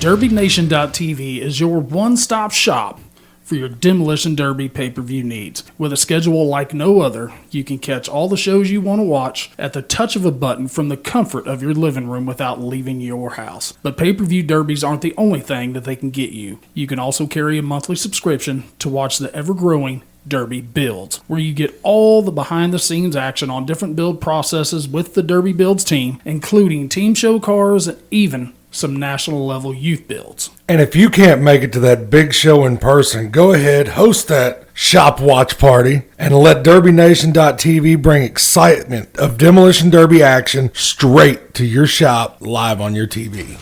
DerbyNation.tv is your one-stop shop for your Demolition Derby pay-per-view needs. With a schedule like no other, you can catch all the shows you want to watch at the touch of a button from the comfort of your living room without leaving your house. But pay-per-view derbies aren't the only thing that they can get you. You can also carry a monthly subscription to watch the ever-growing Derby Builds, where you get all the behind-the-scenes action on different build processes with the Derby Builds team, including team show cars and even some national-level youth builds. And if you can't make it to that big show in person, go ahead, host that shop watch party, and let DerbyNation.tv bring excitement of Demolition Derby action straight to your shop live on your TV.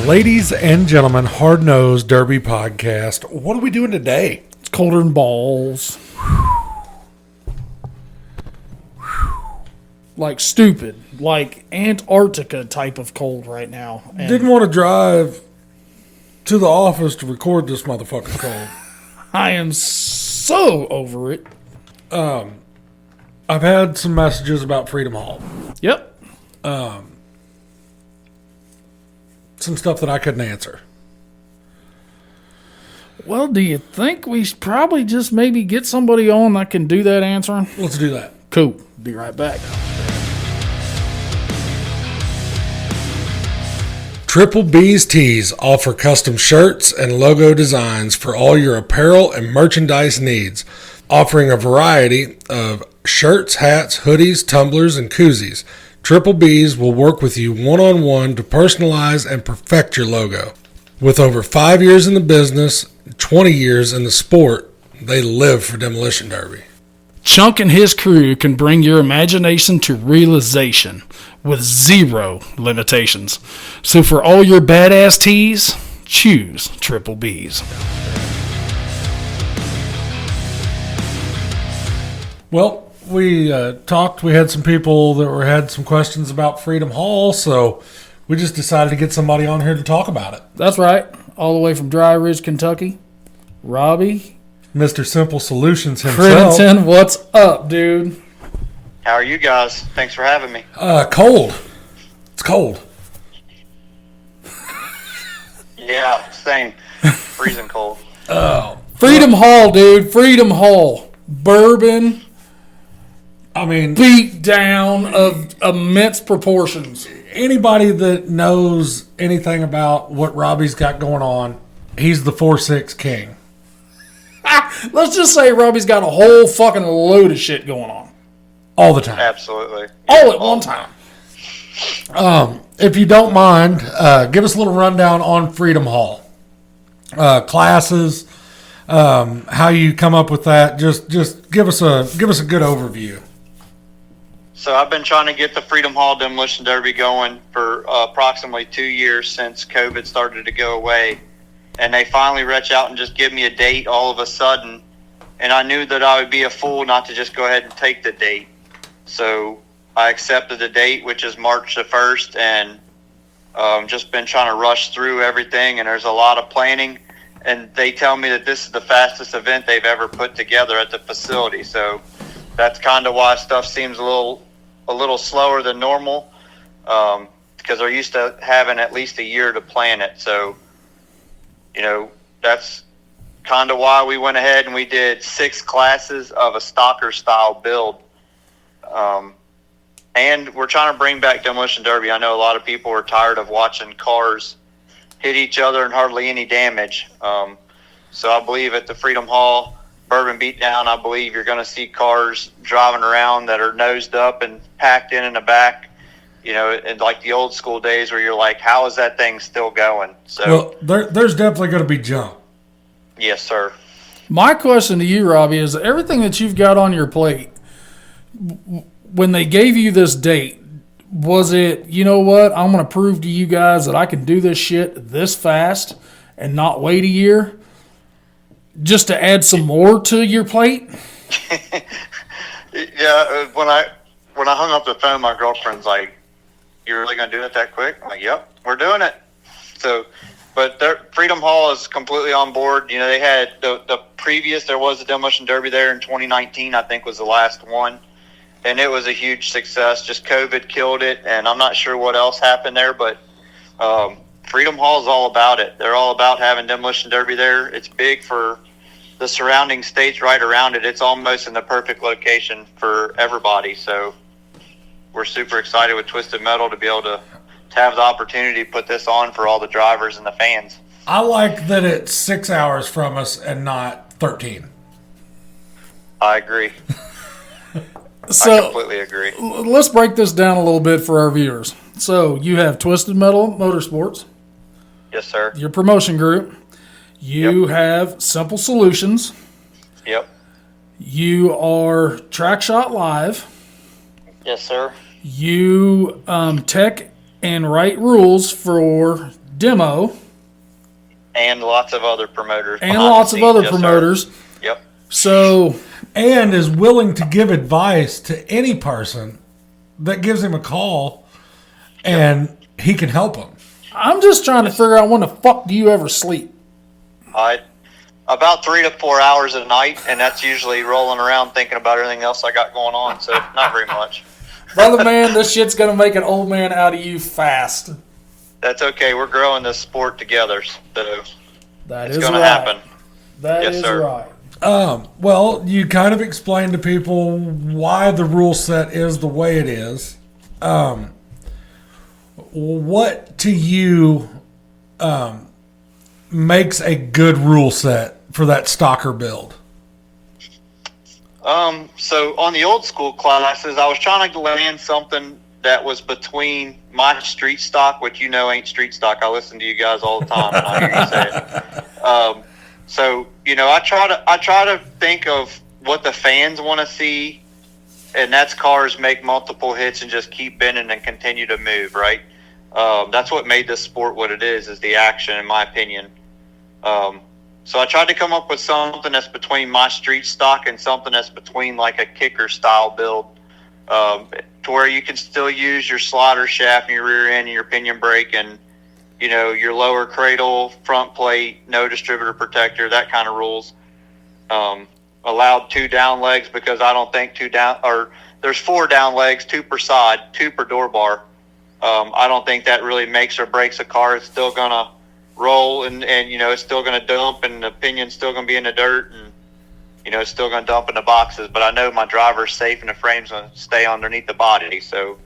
Ladies and gentlemen, Hard Nosed Derby Podcast. What are we doing today? It's colder than balls. Like stupid. Like Antarctica type of cold right now. And didn't want to drive to the office to record this motherfucking cold. I am so over it. I've had some messages about Freedom Hall. Yep. Some stuff that I couldn't answer. Well, do you think we should probably just maybe get somebody on that can do that answering? Let's do that. Cool. Be right back. Triple B's Tees offer custom shirts and logo designs for all your apparel and merchandise needs, offering a variety of shirts, hats, hoodies, tumblers, and koozies. Triple B's will work with you one-on-one to personalize and perfect your logo. With over 5 years in the business, 20 years in the sport, they live for Demolition Derby. Chunk and his crew can bring your imagination to realization with zero limitations. So for all your badass tees, choose Triple B's. Well, we talked. We had some people that had some questions about Freedom Hall, so we just decided to get somebody on here to talk about it. That's right. All the way from Dry Ridge, Kentucky, Robby. Mr. Simple Solutions himself. Crittendon, what's up, dude? How are you guys? Thanks for having me. Cold. It's cold. Yeah, same. Freezing cold. Oh. Freedom Hall, dude. Freedom Hall. Bourbon. Beatdown of immense proportions. Anybody that knows anything about what Robby's got going on, he's the 4-6 king. Let's just say Robby's got a whole fucking load of shit going on. All the time. Absolutely. All at one time. If you don't mind, give us a little rundown on Freedom Hall. Classes, how you come up with that. Just give us a good overview. So I've been trying to get the Freedom Hall Demolition Derby going for approximately 2 years since COVID started to go away. And they finally reached out and just give me a date all of a sudden. And I knew that I would be a fool not to just go ahead and take the date. So I accepted the date, which is March the 1st, and just been trying to rush through everything. And there's a lot of planning. And they tell me that this is the fastest event they've ever put together at the facility. So that's kind of why stuff seems a little slower than normal, because they're used to having at least a year to plan it. So, that's kind of why we went ahead and we did 6 classes of a stalker style build. And we're trying to bring back Demolition Derby. I know a lot of people are tired of watching cars hit each other and hardly any damage. So I believe at the Freedom Hall Bourbon Beatdown, I believe you're going to see cars driving around that are nosed up and packed in the back, in like the old school days where you're like, how is that thing still going? So, well, there's definitely going to be jump. Yes, sir. My question to you, Robby, is everything that you've got on your plate, when they gave you this date, was it, you know what, I'm going to prove to you guys that I can do this shit this fast and not wait a year just to add some more to your plate? Yeah, when when I hung up the phone, my girlfriend's like, "You really gonna do it that quick?" I'm like, "Yep, we're doing it." So, but Freedom Hall is completely on board. You know, they had the previous, there was a demolition derby there in 2019, I think was the last one. And it was a huge success. Just COVID killed it, and I'm not sure what else happened there, but Freedom Hall is all about it. They're all about having demolition derby there. It's big for the surrounding states right around it. It's almost in the perfect location for everybody. So we're super excited with Twisted Metal to be able to have the opportunity to put this on for all the drivers and the fans. I like that it's 6 hours from us and not 13. I agree. So, I completely agree. Let's break this down a little bit for our viewers. So you have Twisted Metal Motorsports. Yes, sir. Your promotion group. You have Simple Solutions. Yep. You are Track Shot Live. Yes, sir. You tech and write rules for demo. And lots of other promoters. And lots of other promoters. Sir. Yep. So, and is willing to give advice to any person that gives him a call, and he can help them. I'm just trying to figure out when the fuck do you ever sleep? About 3 to 4 hours a night, and that's usually rolling around thinking about everything else I got going on, so not very much. Brother man, this shit's going to make an old man out of you fast. That's okay. We're growing this sport together, so That it's is going to right. happen. That Yes, is sir. right. Well, you kind of explained to people why the rule set is the way it is. What to you makes a good rule set for that stocker build? So on the old school classes, I was trying to land something that was between my street stock, which you know ain't street stock. I listen to you guys all the time, and I hear you say it. So you know, I try to think of what the fans want to see, and that's cars make multiple hits and just keep bending and continue to move. Right? That's what made this sport what it is the action, in my opinion. So I tried to come up with something that's between my street stock and something that's between like a kicker style build, to where you can still use your slider shaft and your rear end and your pinion brake and, you know, your lower cradle, front plate, no distributor protector, that kind of rules. Allowed 2 down legs because I don't think there's 4 down legs, 2 per side, 2 per door bar. I don't think that really makes or breaks a car. It's still going to roll and you know, it's still going to dump and the pinion's still going to be in the dirt and, you know, it's still going to dump in the boxes. But I know my driver's safe and the frame's going to stay underneath the body. So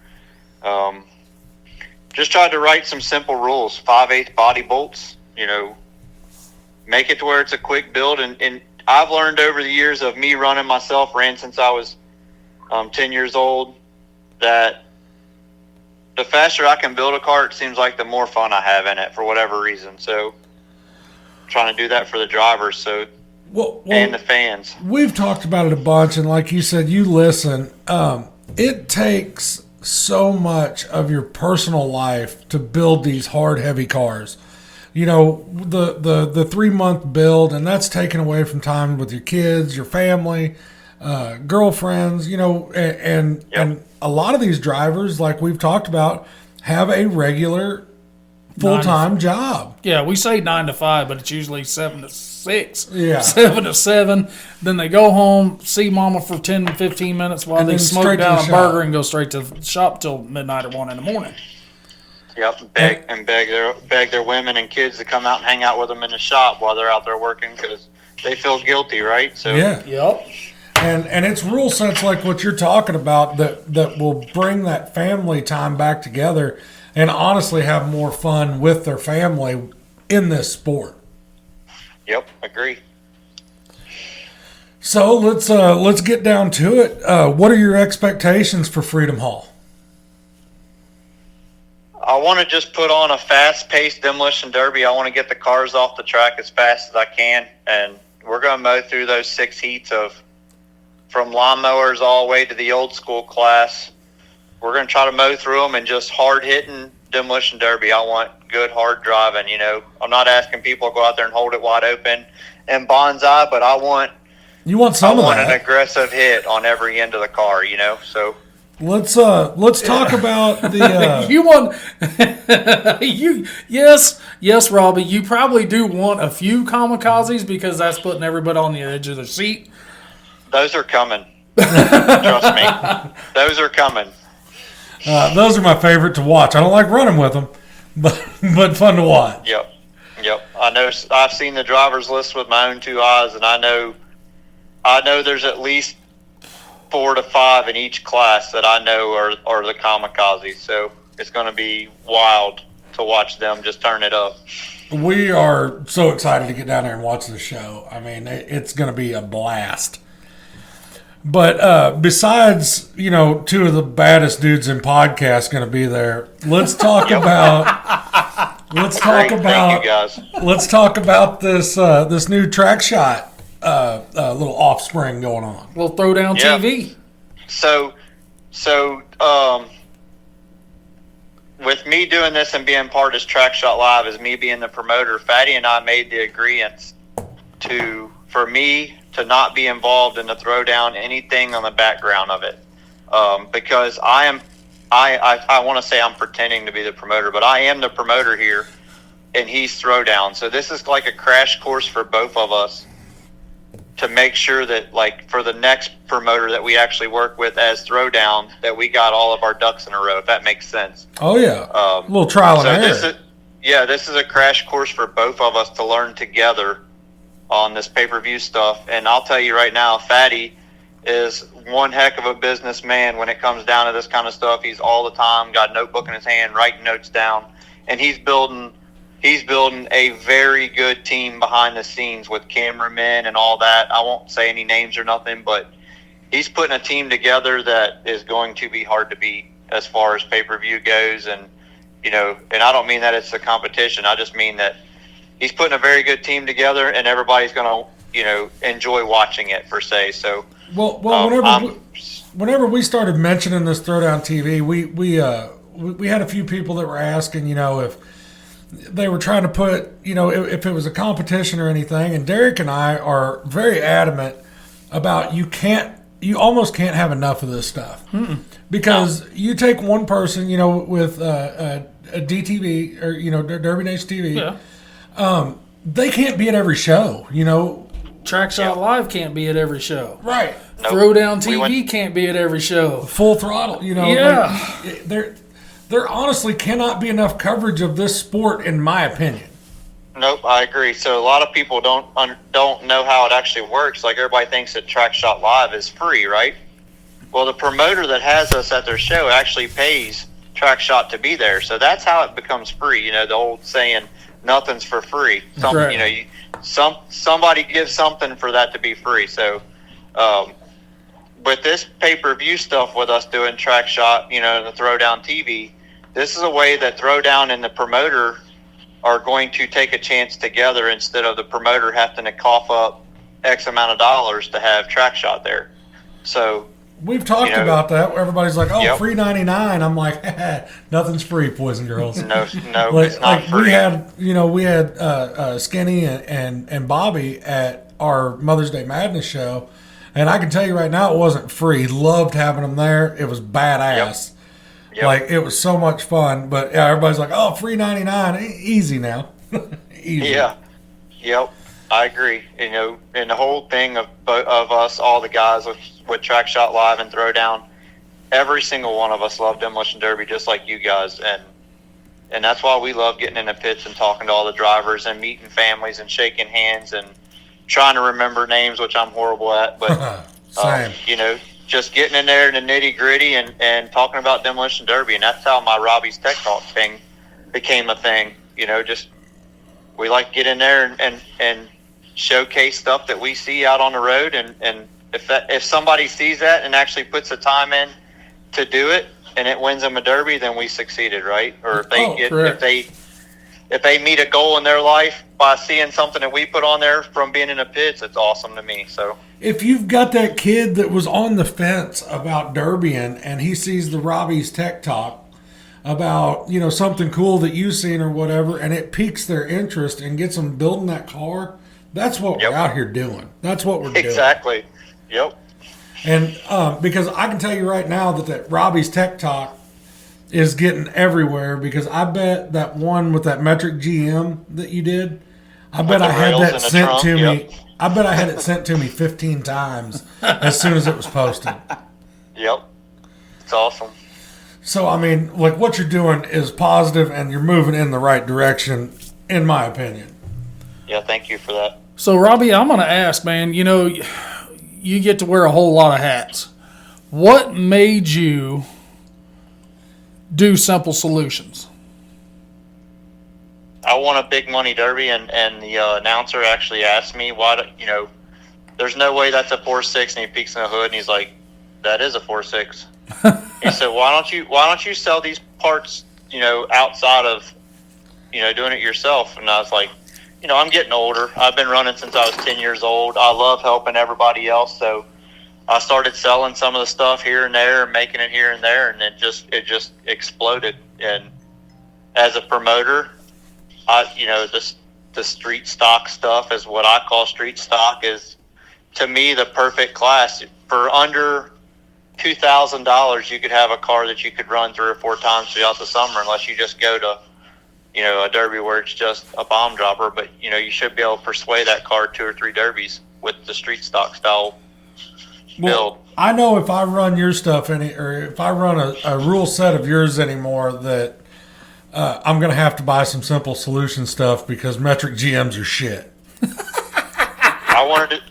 just tried to write some simple rules. 5/8 body bolts, you know, make it to where it's a quick build. And I've learned over the years of me running myself, ran since I was 10 years old, that the faster I can build a car, it seems like the more fun I have in it for whatever reason. So trying to do that for the drivers and the fans. We've talked about it a bunch, and like you said, you listen. It takes so much of your personal life to build these hard, heavy cars. You know, the 3-month build, and that's taken away from time with your kids, your family, girlfriends, you know, and a lot of these drivers, like we've talked about, have a regular full-time job. Yeah, we say 9 to 5, but it's usually 7 to 6. Yeah. 7 to 7. Then they go home, see mama for 10 to 15 minutes while And they then smoke straight to down the a shop. burger and go straight to the shop till midnight or 1 in the morning. Yep, beg their women and kids to come out and hang out with them in the shop while they're out there working because they feel guilty, right? So Yeah. Yep. And it's rule sets like what you're talking about that will bring that family time back together and honestly have more fun with their family in this sport. Yep, agree. So let's get down to it. What are your expectations for Freedom Hall? I want to just put on a fast-paced demolition derby. I want to get the cars off the track as fast as I can, and we're going to mow through those 6 heats from lawnmowers all the way to the old school class. We're going to try to mow through them and just hard-hitting demolition derby. I want good, hard driving, you know. I'm not asking people to go out there and hold it wide open and bonsai, but I want You want some of an that. aggressive hit on every end of the car, you know. So Let's talk about the. You want yes, Robbie. You probably do want a few kamikazes because that's putting everybody on the edge of their seat. Those are coming. Trust me, those are coming. Those are my favorite to watch. I don't like running with them, but fun to watch. Yep. I know. I've seen the driver's list with my own two eyes, and I know there's at least 4 to 5 in each class that I know are the kamikazes. So it's going to be wild to watch them just turn it up. We are so excited to get down there and watch the show. I mean, it's going to be a blast. But besides, 2 of the baddest dudes in podcasts going to be there, let's talk about. Thank you, guys. Let's talk about this new track shot. Little offspring going on. We'll throw down TV. So, with me doing this and being part of this Track Shot Live, as me being the promoter, Fatty and I made the agreement for me to not be involved in the throwdown, anything on the background of it, because I want to say I'm pretending to be the promoter, but I am the promoter here, and he's throwdown. So this is like a crash course for both of us, to make sure that, like, for the next promoter that we actually work with as throwdown, that we got all of our ducks in a row, if that makes sense. Oh, yeah. A little trial and error. This is a crash course for both of us to learn together on this pay-per-view stuff. And I'll tell you right now, Fatty is one heck of a businessman when it comes down to this kind of stuff. He's all the time got a notebook in his hand, writing notes down, and he's building a very good team behind the scenes with cameramen and all that. I won't say any names or nothing, but he's putting a team together that is going to be hard to beat as far as pay-per-view goes. And, and I don't mean that it's a competition. I just mean that he's putting a very good team together, and everybo's going to, enjoy watching it, per se. So, whenever we started mentioning this Throwdown TV, we had a few people that were asking, if they were trying to put, if it was a competition or anything. And Derek and I are very adamant about you almost can't have enough of this stuff. Because you take one person, with a DTV or, Derby Nation TV, they can't be at every show, Track Shot Live can't be at every show. Right. Nope. Throwdown TV can't be at every show. Full throttle, Yeah. There honestly cannot be enough coverage of this sport, in my opinion. Nope, I agree. So a lot of people don't know how it actually works. Like, everybody thinks that Track Shot Live is free, right? Well, the promoter that has us at their show actually pays Track Shot to be there. So that's how it becomes free. The old saying, nothing's for free. Somebody gives something for that to be free. So with this pay-per-view stuff, with us doing Track Shot, the Throwdown TV, this is a way that Throwdown and the promoter are going to take a chance together, instead of the promoter having to cough up X amount of dollars to have Track Shot there. So we've talked about that. Everybody's like, "Oh, Yep. free $99." I'm like, nothing's free, Poison Girls. No, it's not free. We had Skinny and Bobby at our Mother's Day Madness show, and I can tell you right now, it wasn't free. Loved having them there. It was badass. Yep. Like, it was so much fun. But yeah, everybody's like, "Oh, free $99." Easy now. Easy. Yeah. Yep. I agree. And the whole thing of us, all the guys with Track Shot Live and Throwdown, every single one of us love Demolition Derby just like you guys, and that's why we love getting in the pits and talking to all the drivers and meeting families and shaking hands and trying to remember names, which I'm horrible at. But Same. Just getting in there in the nitty gritty and talking about Demolition Derby, and that's how my Robbie's Tech Talk thing became a thing. We like to get in there and showcase stuff that we see out on the road, and if somebody sees that and actually puts the time in to do it, and it wins them a derby, then we succeeded, right? Or if they meet a goal in their life by seeing something that we put on there from being in the pits, it's awesome to me. So if you've got that kid that was on the fence about derbying, and he sees the Robbie's Tech Talk about something cool that you've seen or whatever, and it piques their interest and gets them building that car, that's what we're out here doing. That's what we're doing. Exactly. Yep. And because I can tell you right now that Robbie's Tech Talk is getting everywhere, because I bet that one with that metric GM that you did, I bet I had that sent to me. I bet I had it sent to me 15 times as soon as it was posted. Yep. It's awesome. So, I mean, like, what you're doing is positive and you're moving in the right direction, in my opinion. Yeah, thank you for that. So, Robby, I'm going to ask, man, you know, you get to wear a whole lot of hats. What made you do Simple Solutions? I won a big money derby, and the announcer actually asked me, why, there's no way that's a 4.6, and he peeks in the hood, and he's like, that is a 4.6. He said, why don't you sell these parts, outside of, doing it yourself? And I was like, I'm getting older. I've been running since I was 10 years old. I love helping everybody else. So I started selling some of the stuff here and there, and making it here and there. And it just exploded. And as a promoter, the street stock stuff is what I call street stock, is to me the perfect class. For under $2,000, you could have a car that you could run 3 or 4 times throughout the summer, unless you just go to, a derby where it's just a bomb dropper. But, you should be able to persuade that car 2 or 3 derbies with the street stock style build. I know if I run your stuff or if I run a rule set of yours anymore, that I'm going to have to buy some Simple Solution stuff, because metric GMs are shit. I wanted to.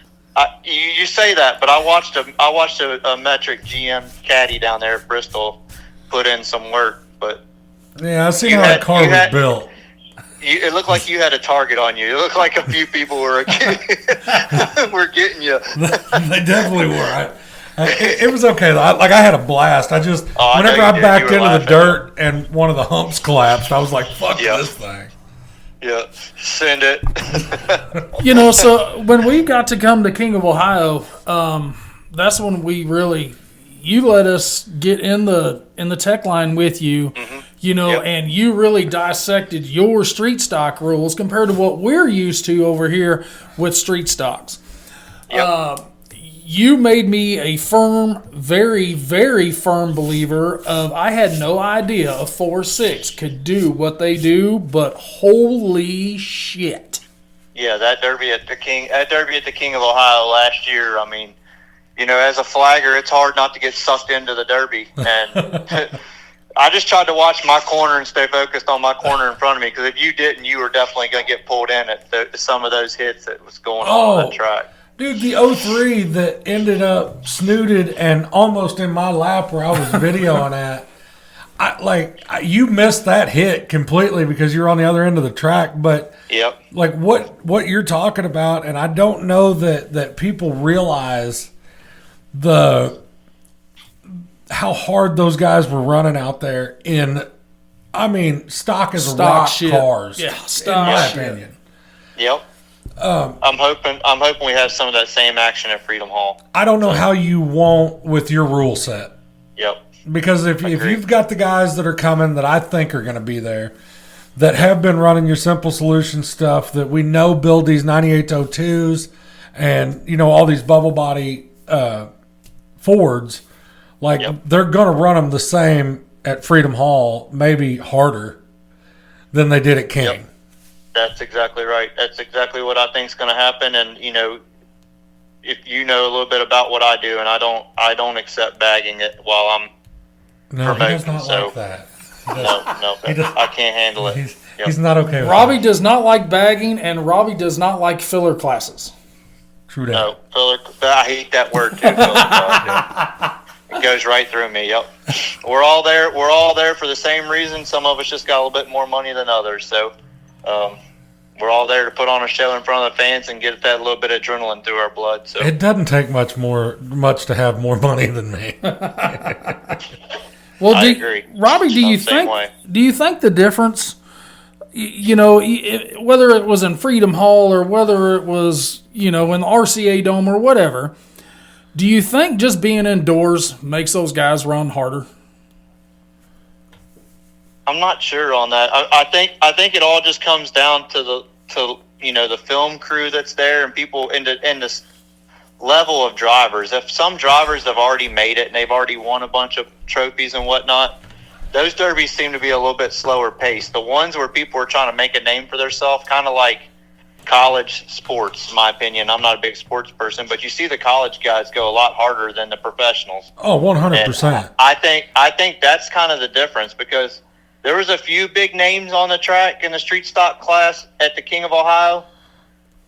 You say that, but I watched a metric GM caddy down there at Bristol put in some work. But yeah, I seen how that car was built. It looked like you had a target on you. It looked like a few people were getting you. They definitely were. It was okay though. I had a blast. Whenever I backed into the dirt and one of the humps collapsed, I was like, "Fuck this thing." Yeah, send it. So when we got to come to King of Ohio, that's when you let us get in the tech line with you, and you really dissected your street stock rules compared to what we're used to over here with street stocks. Yep. You made me a firm, very, very firm believer of, I had no idea a 4.6 could do what they do, but holy shit. Yeah, that derby at the King of Ohio last year, I mean, as a flagger, it's hard not to get sucked into the derby. And I just tried to watch my corner and stay focused on my corner in front of me, because if you didn't, you were definitely going to get pulled in at some of those hits that was going on that track. Dude, the 03 that ended up snooted and almost in my lap where I was videoing at, you missed that hit completely because you're on the other end of the track. But yep. Like what you're talking about, and I don't know that people realize how hard those guys were running out there stock as stock rock shit. Cars. Yeah, stock in my shit. opinion. Yep. I'm hoping we have some of that same action at Freedom Hall. I don't know how you won't with your rule set. Yep. Because if you've got the guys that are coming that I think are going to be there, that have been running your Simple Solution stuff, that we know build these 9802s and, all these bubble body Fords, they're going to run them the same at Freedom Hall, maybe harder than they did at King. Yep. That's exactly right. That's exactly what I think is going to happen. And if you know a little bit about what I do, and I don't accept bagging it while I'm promoting. He does not like that. I can't handle it. He's not okay with Robby that. does not like bagging, and Robby does not like filler classes. True that. No, filler. I hate that word too. It goes right through me. Yep. We're all there. We're all there for the same reason. Some of us just got a little bit more money than others. So. We're all there to put on a show in front of the fans and get that little bit of adrenaline through our blood. So it doesn't take much to have more money than me. Well, I agree. Robby, do you think the difference, whether it was in Freedom Hall or whether it was, in the RCA Dome or whatever, do you think just being indoors makes those guys run harder? I'm not sure on that. I think it all just comes down to the film crew that's there and people in the level of drivers. If some drivers have already made it and they've already won a bunch of trophies and whatnot, those derbies seem to be a little bit slower paced. The ones where people are trying to make a name for themselves, kind of like college sports, in my opinion. I'm not a big sports person, but you see the college guys go a lot harder than the professionals. Oh, 100%. And I think that's kind of the difference, because there was a few big names on the track in the street stock class at the King of Ohio,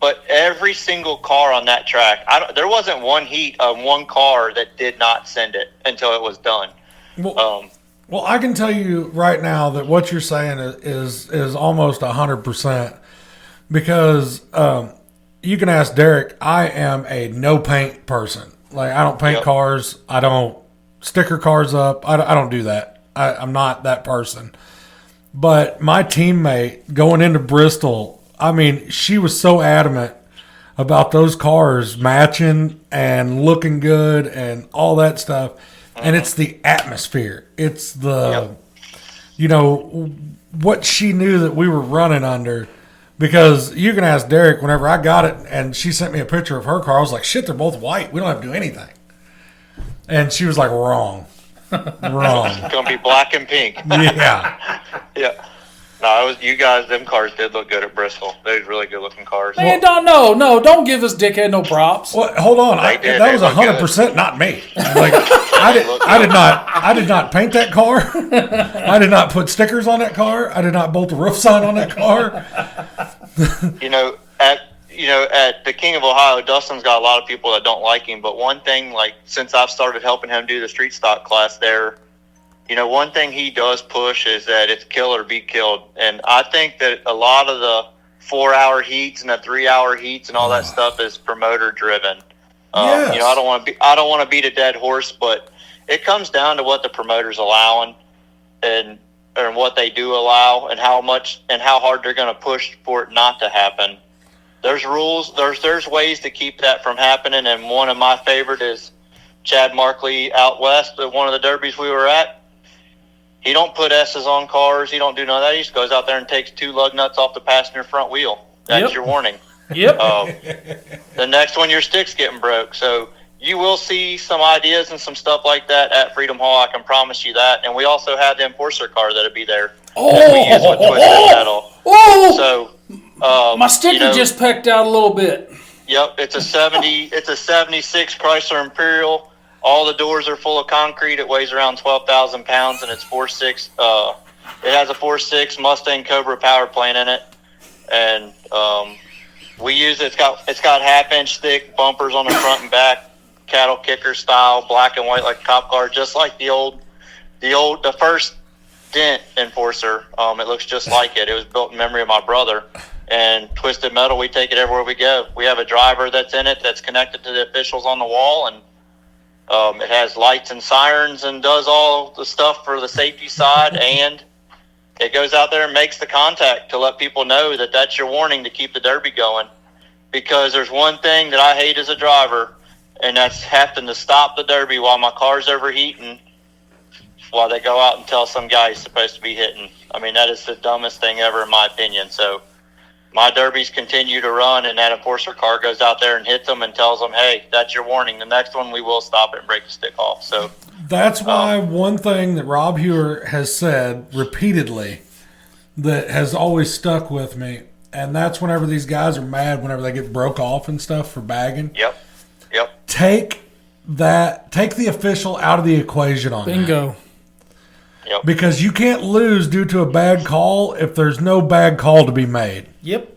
but every single car on that track, there wasn't one heat of one car that did not send it until it was done. Well, I can tell you right now that what you're saying is almost 100%, because you can ask Derek. I am a no paint person. Like, I don't paint cars. I don't sticker cars up. I don't do that. I'm not that person. But my teammate going into Bristol, I mean, she was so adamant about those cars matching and looking good and all that stuff. And it's the atmosphere. It's the, what she knew that we were running under. Because you can ask Derek, whenever I got it and she sent me a picture of her car, I was like, shit, they're both white. We don't have to do anything. And she was like, wrong. It's going to be black and pink. Yeah. Yeah. No, you guys, them cars did look good at Bristol. They were really good looking cars. Man, don't give this dickhead no props. Well, hold on. That was 100% not me. Like, I did not paint that car. I did not put stickers on that car. I did not bolt the roof sign on that car. At the King of Ohio, Dustin's got a lot of people that don't like him. But one thing, like, since I've started helping him do the street stock class there, one thing he does push is that it's kill or be killed. And I think that a lot of the 4-hour heats and the 3-hour heats and all that stuff is promoter driven. Yes. I don't want to beat a dead horse, but it comes down to what the promoter's allowing and what they do allow and how much and how hard they're going to push for it not to happen. There's rules. There's ways to keep that from happening. And one of my favorite is Chad Markley out west at one of the derbies we were at. He don't put S's on cars. He don't do none of that. He just goes out there and takes 2 lug nuts off the passenger front wheel. That's your warning. Yep. The next one, your stick's getting broke. So you will see some ideas and some stuff like that at Freedom Hall. I can promise you that. And we also have the enforcer car that'll be there. That we use with Twisted Metal. So my sticker just pecked out a little bit. Yep, it's a 76 Chrysler Imperial. All the doors are full of concrete. It weighs around 12,000 pounds, and it's 4.6. It has a 4.6 Mustang Cobra power plant in it, and we use it. It's got half-inch thick bumpers on the front and back, cattle kicker style, black and white like a cop car, just like the first Dent Enforcer. It looks just like it. It was built in memory of my brother. And Twisted Metal, we take it everywhere we go. We have a driver that's in it that's connected to the officials on the wall, and it has lights and sirens and does all the stuff for the safety side, and it goes out there and makes the contact to let people know that that's your warning to keep the derby going. Because there's one thing that I hate as a driver, and that's having to stop the derby while my car's overheating while they go out and tell some guy he's supposed to be hitting. I mean, that is the dumbest thing ever in my opinion. So my derbies continue to run, and that enforcer car goes out there and hits them and tells them, hey, that's your warning. The next one, we will stop it and break the stick off. So that's why one thing that Rob Hewer has said repeatedly that has always stuck with me, and that's whenever these guys are mad, whenever they get broke off and stuff for bagging. Yep. Take the official out of the equation on Bingo. That. Yep. Because you can't lose due to a bad call if there's no bad call to be made. Yep.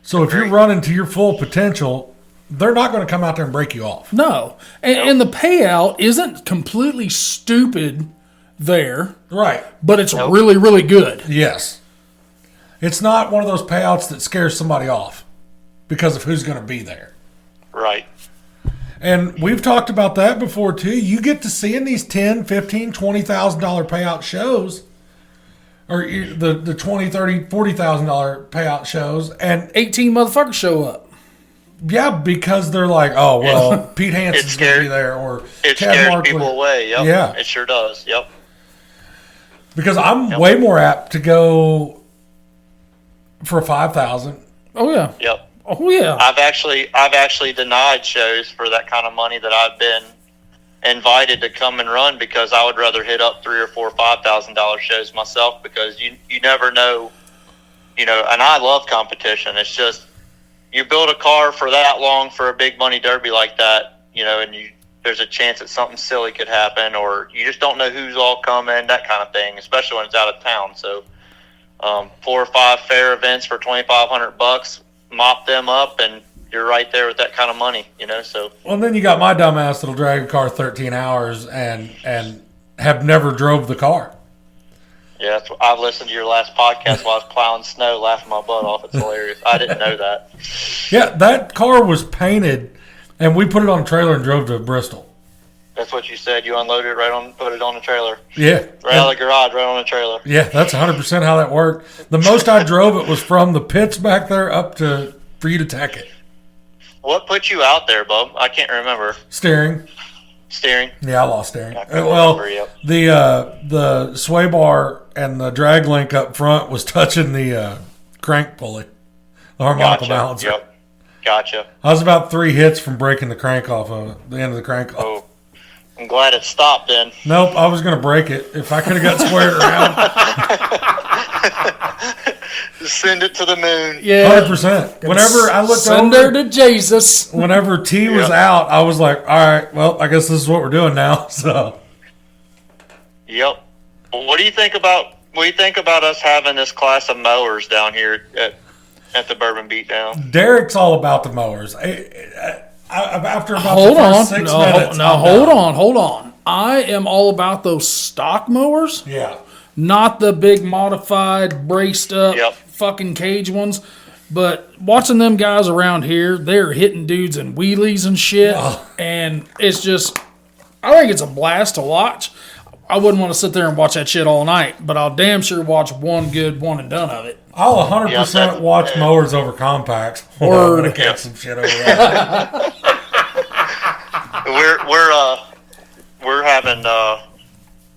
So if you're running to your full potential, they're not going to come out there and break you off. No. And the payout isn't completely stupid there. Right. But it's really, really good. Yes. It's not one of those payouts that scares somebody off because of who's going to be there. Right. And we've talked about that before, too. You get to see in these $10,000, $15,000, $20,000 payout shows, or the $20,000, $30,000, $40,000 payout shows, and 18 motherfuckers show up. Yeah, because they're like, oh, well, Pete Hanson's going to be there, or it Chad scares Markley. people away. Yep. Yeah. It sure does. Yep. Because I'm way more apt to go for $5,000. Oh, yeah. Yep. Oh yeah. I've actually denied shows for that kind of money that I've been invited to come and run, because I would rather hit up $3,000 or $4,000 or $5,000 shows myself, because you never know, and I love competition. It's just, you build a car for that long for a big money derby like that, and there's a chance that something silly could happen, or you just don't know who's all coming, that kind of thing, especially when it's out of town. So 4 or 5 fair events for $2,500, mop them up, and you're right there with that kind of money, so. Well, then you got my dumbass that'll drag a car 13 hours and have never drove the car. Yeah, I've listened to your last podcast while I was plowing snow, laughing my butt off. It's hilarious. I didn't know that. Yeah, that car was painted, and we put it on a trailer and drove to Bristol. That's what you said. You unloaded it put it on the trailer. Yeah. Right out of the garage, right on the trailer. Yeah, that's 100% how that worked. The most I drove it was from the pits back there up for you to tack it. What put you out there, Bub? I can't remember. Steering. Yeah, I lost steering. The sway bar and the drag link up front was touching the crank pulley, the harmonica balancer. Yep. Gotcha. I was about 3 hits from breaking the crank off of the end of the crank off. Oh, I'm glad it stopped then. Nope, I was going to break it if I could have got squared around. Send it to the moon. Yeah. 100%. Whenever I looked Send her to Jesus. Whenever T was out, I was like, all right, well, I guess this is what we're doing now. So. Yep. Well, what do you think about us having this class of mowers down here at the Bourbon Beatdown? Derek's all about the mowers. After about Hold the on. first 6 minutes. Hold on. I am all about those stock mowers. Yeah. Not the big modified, braced up fucking cage ones. But watching them guys around here, they're hitting dudes in wheelies and shit. Oh. And it's just, I think it's a blast to watch. I wouldn't want to sit there and watch that shit all night, but I'll damn sure watch one good one and done of it. I'll 100% watch mowers over compacts. Or to catch some shit over that. We're having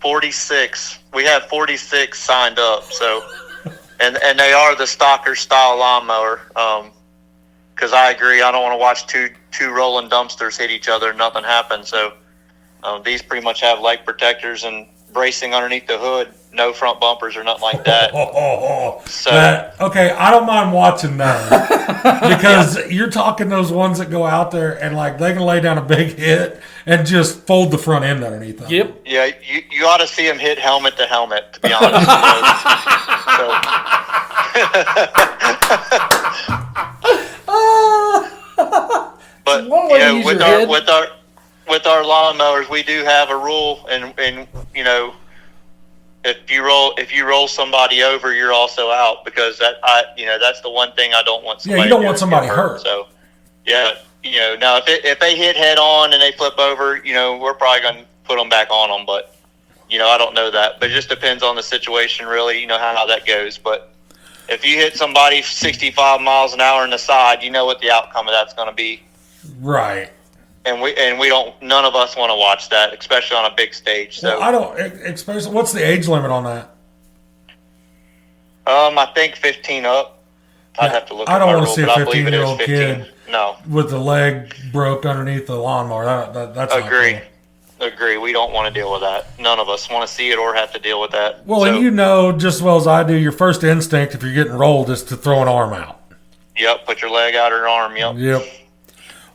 46. We have 46 signed up. So, and they are the Stalker style lawnmower. Because I agree, I don't want to watch two rolling dumpsters hit each other and nothing happens. So, these pretty much have leg protectors and bracing underneath the hood. No front bumpers or nothing like that. Okay, I don't mind watching those because you're talking those ones that go out there and like they can lay down a big hit and just fold the front end underneath them. Yep. Yeah, you ought to see them hit helmet to helmet, to be honest. But with our lawnmowers, we do have a rule, and if you roll somebody over, you're also out, because that's the one thing I don't want. You don't want somebody hurt. So now if they hit head on and they flip over, we're probably going to put them back on them, but I don't know that. But it just depends on the situation, really. How that goes. But if you hit somebody 65 miles an hour in the side, you know what the outcome of that's going to be. Right. And we don't. None of us want to watch that, especially on a big stage. So I don't. Especially, what's the age limit on that? I think 15 up. I'd have to look. I don't want to see a 15-year-old kid. No. With the leg broke underneath the lawnmower. That's agree. Not cool. Agree. We don't want to deal with that. None of us want to see it or have to deal with that. Well, and just as well as I do, your first instinct if you're getting rolled is to throw an arm out. Yep. Put your leg out or your arm. Yep.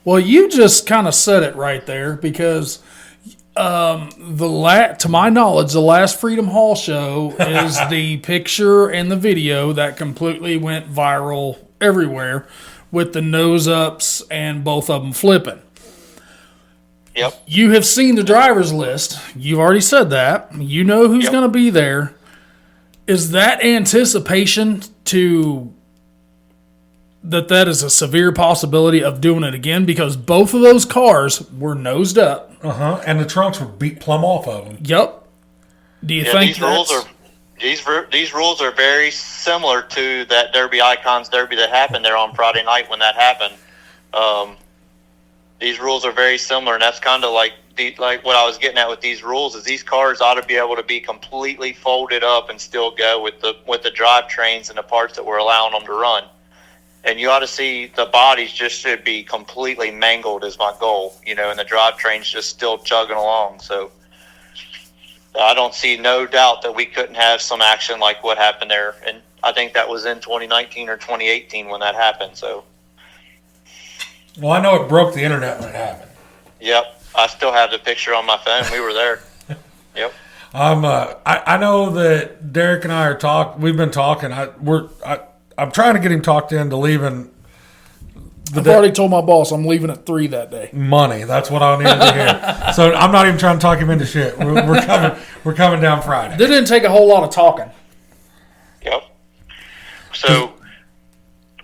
Well, you just kind of said it right there, because to my knowledge, the last Freedom Hall show is the picture and the video that completely went viral everywhere with the nose ups and both of them flipping. Yep. You have seen the driver's list. You've already said that. You know who's going to be there. Is that anticipation that is a severe possibility of doing it again, because both of those cars were nosed up. And the trunks were beat plumb off of them. Yep. Do you think these rules are very similar to that Derby Icons Derby that happened there on Friday night when that happened? These rules are very similar, and that's kind of like what I was getting at with these rules. Is these cars ought to be able to be completely folded up and still go with the drivetrains and the parts that we're allowing them to run. And you ought to see the bodies just should be completely mangled is my goal, and the drivetrain's just still chugging along. So I don't see no doubt that we couldn't have some action like what happened there. And I think that was in 2019 or 2018 when that happened. So, well, I know it broke the internet when it happened. Yep. I still have the picture on my phone. We were there. Yep. I know that Derek and I are we've been talking. I'm trying to get him talked into leaving. I've already told my boss I'm leaving at 3 that day. Money. That's what I needed to hear. So I'm not even trying to talk him into shit. We're coming down Friday. That didn't take a whole lot of talking. Yep. So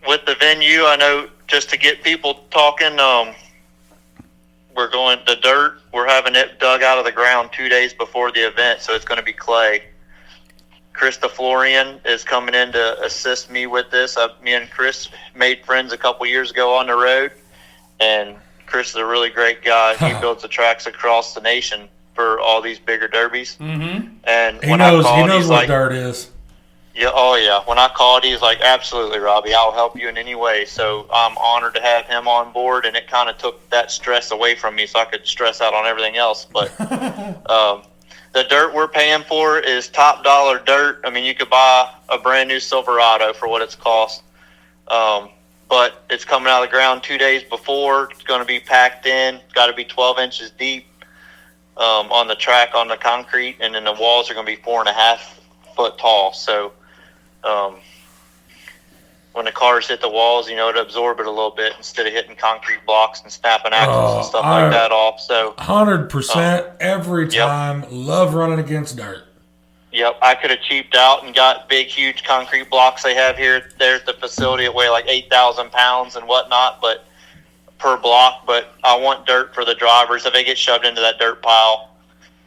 with the venue, I know just to get people talking, we're going the dirt. We're having it dug out of the ground 2 days before the event, so it's going to be clay. Chris DeFlorian is coming in to assist me with this. Me and Chris made friends a couple years ago on the road, and Chris is a really great guy. He builds the tracks across the nation for all these bigger derbies. Mm-hmm. And he knows what dirt is. Yeah, oh yeah. When I called, he's like, "Absolutely, Robbie, I'll help you in any way." So I'm honored to have him on board, and it kind of took that stress away from me, so I could stress out on everything else. But the dirt we're paying for is top dollar dirt. I mean, you could buy a brand new Silverado for what it's cost. But it's coming out of the ground 2 days before. It's going to be packed in. It's got to be 12 inches deep on the track, on the concrete, and then the walls are going to be 4.5 foot tall. So when the cars hit the walls, it absorb it a little bit instead of hitting concrete blocks and snapping axles and stuff like that off. So 100% every time. Yep. Love running against dirt. Yep, I could have cheaped out and got big, huge concrete blocks they have there at the facility that weigh like 8,000 pounds and whatnot, but per block. But I want dirt for the drivers. If they get shoved into that dirt pile,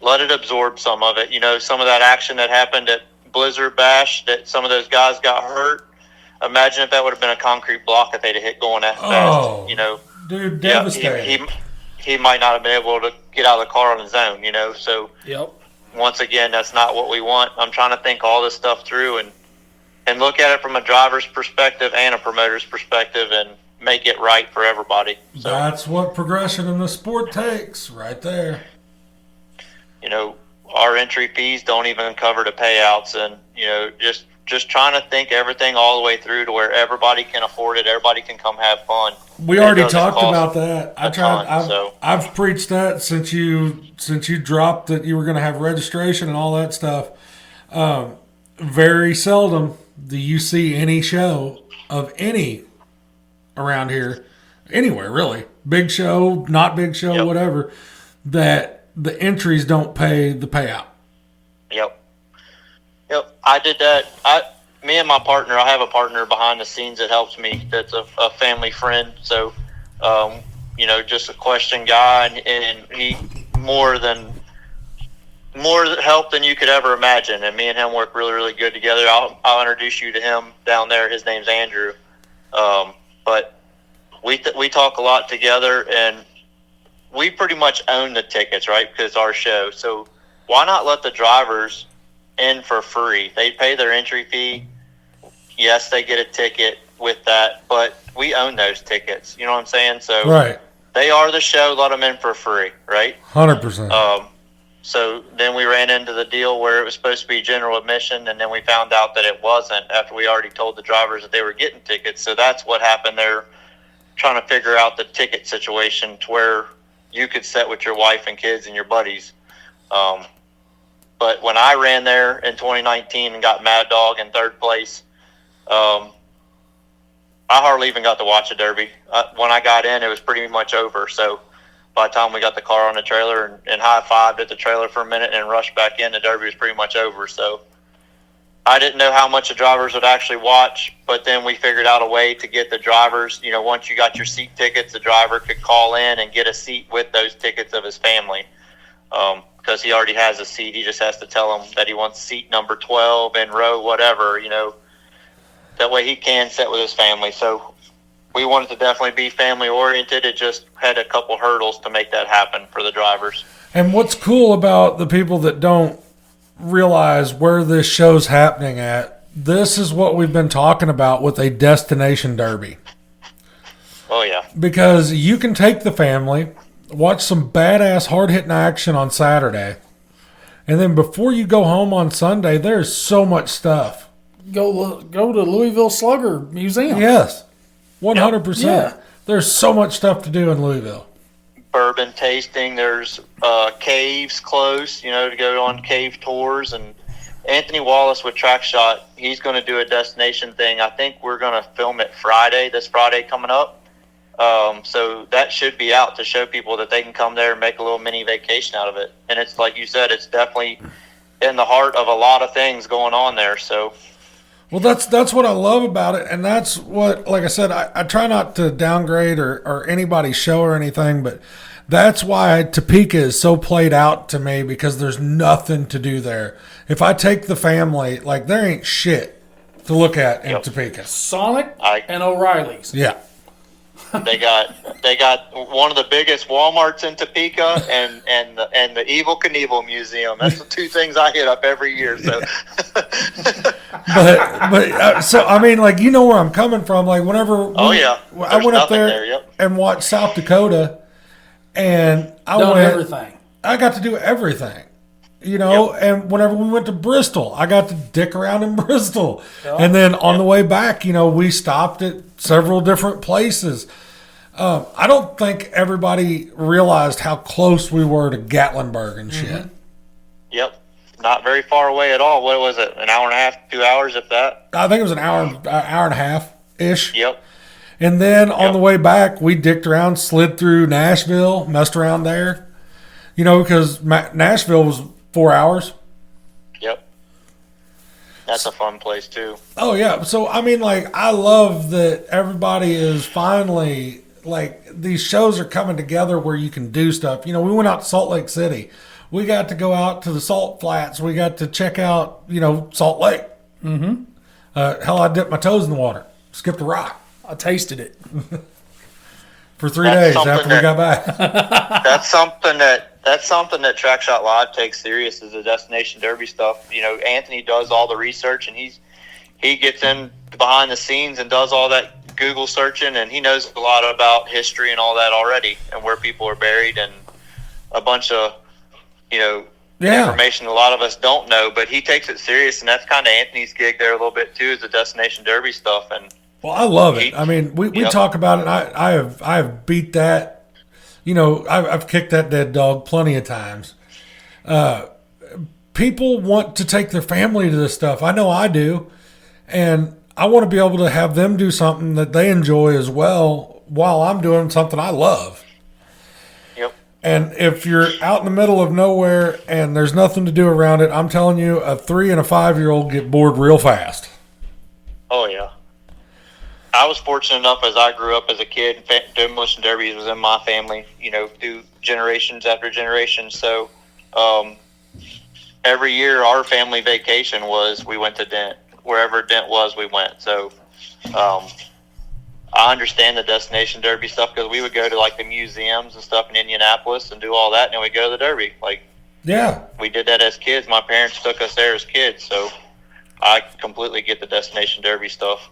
let it absorb some of it. Some of that action that happened at Blizzard Bash, that some of those guys got hurt. Imagine if that would have been a concrete block that they'd have hit going that fast. Dude, devastating. He might not have been able to get out of the car on his own. So. Yep. Once again, that's not what we want. I'm trying to think all this stuff through and look at it from a driver's perspective and a promoter's perspective and make it right for everybody. So, that's what progression in the sport takes right there. Our entry fees don't even cover the payouts, and, just trying to think everything all the way through to where everybody can afford it, everybody can come have fun. We already talked about that. I've preached that since you dropped that you were going to have registration and all that stuff. Very seldom do you see any show of any around here, anywhere really, big show, not big show, whatever, that the entries don't pay the payout. Yep. I did that. Me and my partner, I have a partner behind the scenes that helps me. That's a family friend. So, just a question guy, and he more help than you could ever imagine. And me and him work really, really good together. I'll introduce you to him down there. His name's Andrew. But we talk a lot together, and we pretty much own the tickets, right? Because it's our show. So why not let the drivers in for free? They pay their entry fee. Yes, they get a ticket with that, but we own those tickets. You know what I'm saying? So right. They are the show. Let them in for free, right? 100%. So then we ran into the deal where it was supposed to be general admission, and then we found out that it wasn't after we already told the drivers that they were getting tickets. So that's what happened. They're trying to figure out the ticket situation to where you could sit with your wife and kids and your buddies. But when I ran there in 2019 and got Mad Dog in third place, I hardly even got to watch a derby. When I got in, it was pretty much over. So by the time we got the car on the trailer and high-fived at the trailer for a minute and rushed back in, the derby was pretty much over. So I didn't know how much the drivers would actually watch, but then we figured out a way to get the drivers, once you got your seat tickets, the driver could call in and get a seat with those tickets of his family. Because he already has a seat. He just has to tell them that he wants seat number 12 in row whatever, That way he can sit with his family. So we wanted to definitely be family-oriented. It just had a couple hurdles to make that happen for the drivers. And what's cool about the people that don't realize where this show's happening at, this is what we've been talking about with a destination derby. Oh, yeah. Because you can take the family, watch some badass hard-hitting action on Saturday, and then before you go home on Sunday, there's so much stuff. Go to Louisville Slugger Museum. Yes, 100%. Yeah. There's so much stuff to do in Louisville. Bourbon tasting. There's caves close, to go on cave tours. And Anthony Wallace with Track Shot, he's going to do a destination thing. I think we're going to film it this Friday coming up. So that should be out to show people that they can come there and make a little mini vacation out of it. And it's like you said, it's definitely in the heart of a lot of things going on there. So, well, that's what I love about it, and that's what, like I said, I try not to downgrade or anybody's show or anything, but that's why Topeka is so played out to me, because there's nothing to do there. If I take the family, like, there ain't shit to look at in Topeka. Sonic and O'Reilly's. Yeah. They got one of the biggest Walmarts in Topeka and the Evel Knievel Museum. That's the two things I hit up every year. So, so I mean, like, you know where I'm coming from. Like, whenever I went up there, and watched South Dakota, and I got to do everything. And whenever we went to Bristol, I got to dick around in Bristol. And then on the way back, we stopped at several different places. I don't think everybody realized how close we were to Gatlinburg and shit. Mm-hmm. Yep. Not very far away at all. What was it? An hour and a half, 2 hours, if that? I think it was an hour and a half-ish. Yep. And then on the way back, we dicked around, slid through Nashville, messed around there. Because Nashville was 4 hours. Yep. That's a fun place, too. Oh, yeah. So, I mean, like, I love that everybody is finally, like, these shows are coming together where you can do stuff. We went out to Salt Lake City. We got to go out to the Salt Flats. We got to check out, Salt Lake. Mm-hmm. Hell, I dipped my toes in the water. Skipped a rock. I tasted it. For 3 days after we got back. That's something that Track Shot Live takes serious, is the destination derby stuff. Anthony does all the research, and he gets in behind the scenes and does all that Google searching, and he knows a lot about history and all that already, and where people are buried, and a bunch of information a lot of us don't know. But he takes it serious, and that's kind of Anthony's gig there a little bit too, is the destination derby stuff. And well, I love it. I mean, we talk about it. And I have beat that. I've kicked that dead dog plenty of times. People want to take their family to this stuff. I know I do. And I want to be able to have them do something that they enjoy as well while I'm doing something I love. Yep. And if you're out in the middle of nowhere and there's nothing to do around it, I'm telling you, a 3 and a 5-year-old get bored real fast. Oh, yeah. I was fortunate enough, as I grew up as a kid, demolition derbies was in my family, through generations after generations. So every year our family vacation was we went to Dent. Wherever Dent was, we went. So I understand the destination derby stuff, because we would go to, like, the museums and stuff in Indianapolis and do all that, and then we'd go to the derby. Like, yeah, we did that as kids. My parents took us there as kids, so I completely get the destination derby stuff.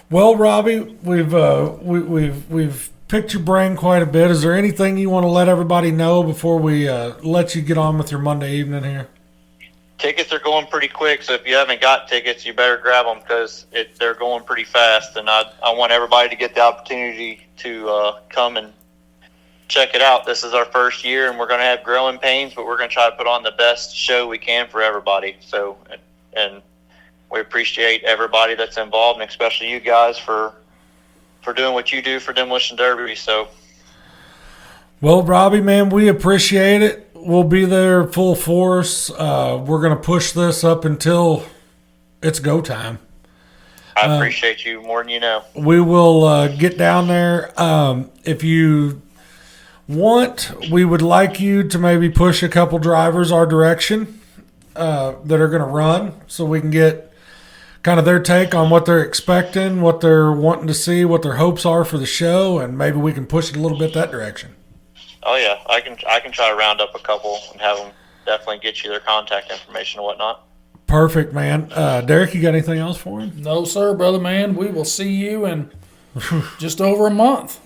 Well, Robby, we've picked your brain quite a bit. Is there anything you want to let everybody know before we let you get on with your Monday evening here? Tickets are going pretty quick, so if you haven't got tickets, you better grab them, because they're going pretty fast. And I want everybody to get the opportunity to come and check it out. This is our first year, and we're going to have growing pains, but we're going to try to put on the best show we can for everybody. So, and we appreciate everybody that's involved, and especially you guys for doing what you do for Demolition Derby. So, well, Robby, man, we appreciate it. We'll be there full force. We're going to push this up until it's go time. I appreciate you more than you know. We will get down there. If you want, we would like you to maybe push a couple drivers our direction that are going to run, so we can get kind of their take on what they're expecting, what they're wanting to see, what their hopes are for the show, and maybe we can push it a little bit that direction. Oh yeah, I can try to round up a couple and have them definitely get you their contact information and whatnot. Perfect, man. Derek, you got anything else for him? No, sir, brother man. We will see you in just over a month.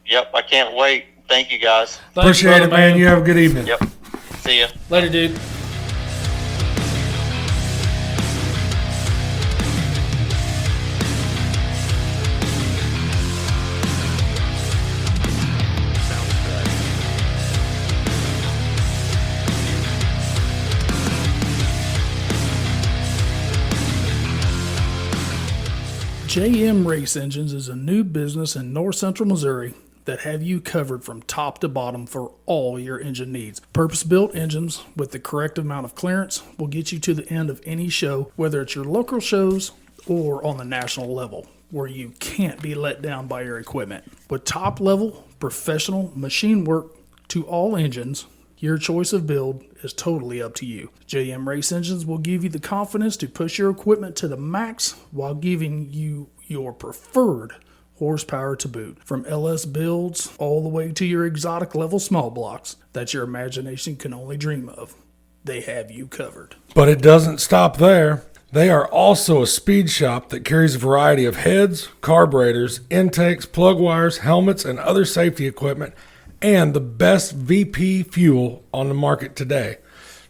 Yep, I can't wait. Thank you, guys. Thanks, Appreciate brother it, man. You have a good evening. Yep. See ya. Later, dude. JM Race Engines is a new business in north central Missouri that have you covered from top to bottom for all your engine needs. Purpose-built engines with the correct amount of clearance will get you to the end of any show, whether it's your local shows or on the national level, where you can't be let down by your equipment. With top-level professional machine work to all engines, your choice of build is totally up to you. JM Race Engines will give you the confidence to push your equipment to the max while giving you your preferred horsepower to boot. From LS builds all the way to your exotic level small blocks that your imagination can only dream of, they have you covered. But it doesn't stop there. They are also a speed shop that carries a variety of heads, carburetors, intakes, plug wires, helmets, and other safety equipment, and the best VP fuel on the market today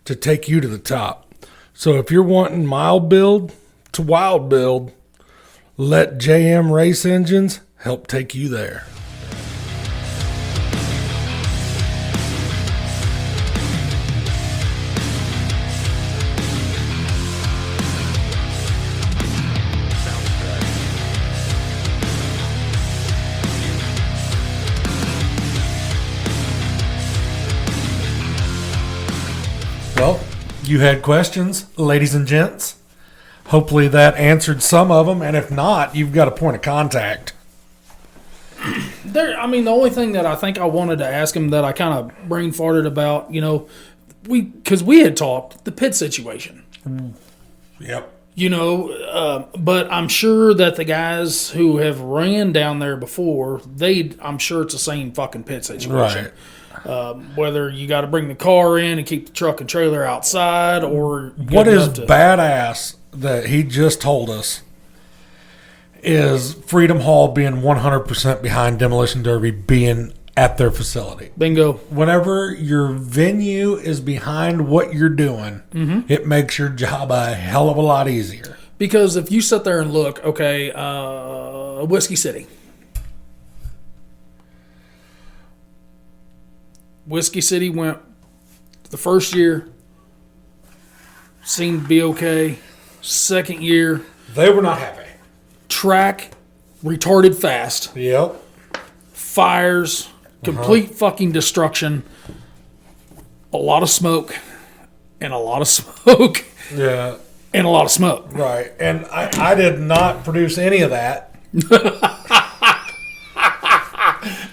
to take you to the top. So if you're wanting mild build to wild build, let JM Race Engines help take you there. Well, you had questions, ladies and gents. Hopefully that answered some of them, and if not, you've got a point of contact. The only thing that I think I wanted to ask him that I kind of brain farted about, because we had talked the pit situation. Yep. But I'm sure that the guys who have ran down there before, I'm sure it's the same fucking pit situation. Right. Whether you got to bring the car in and keep the truck and trailer outside, or what is badass that he just told us is Freedom Hall being 100% behind Demolition Derby being at their facility. Bingo. Whenever your venue is behind what you're doing, it makes your job a hell of a lot easier. Because if you sit there and look, Whiskey City. Whiskey City went the first year, seemed to be okay. Second year, They were not happy. track retarded fast, Yep. fires, complete fucking destruction, a lot of smoke, and a lot of smoke, Yeah. and a lot of smoke. Right. And I did not produce any of that.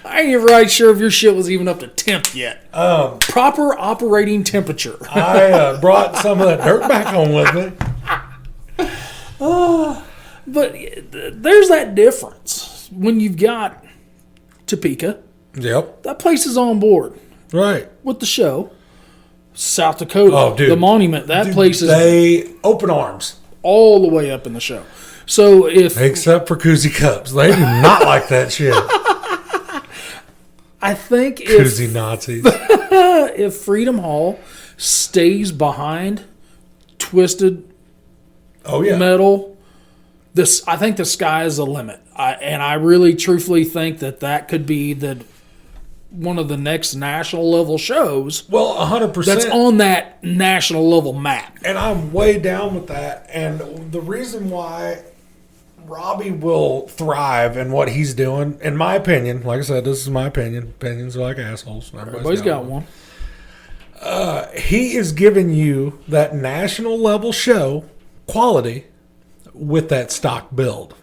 I ain't right sure if your shit was even up to temp yet. Proper operating temperature. I brought some of that dirt back home with me. But there's that difference. When you've got Topeka, Yep. that place is on board Right. with the show. South Dakota, Oh, dude. the Monument, that place is They open arms. all the way up in the show. So if Except for Koozie Cups. They do not like that shit. I think Koozie Nazis. if Freedom Hall stays behind Twisted Oh, yeah. Metal, I think the sky is the limit. I really truthfully think that could be one of the next national level shows Well, 100%. that's on that national level map. And I'm way down with that. And the reason why Robby will thrive in what he's doing, in my opinion, like I said, this is my opinion. Opinions are like assholes. Everybody's got one. He is giving you that national level show quality with that stock build.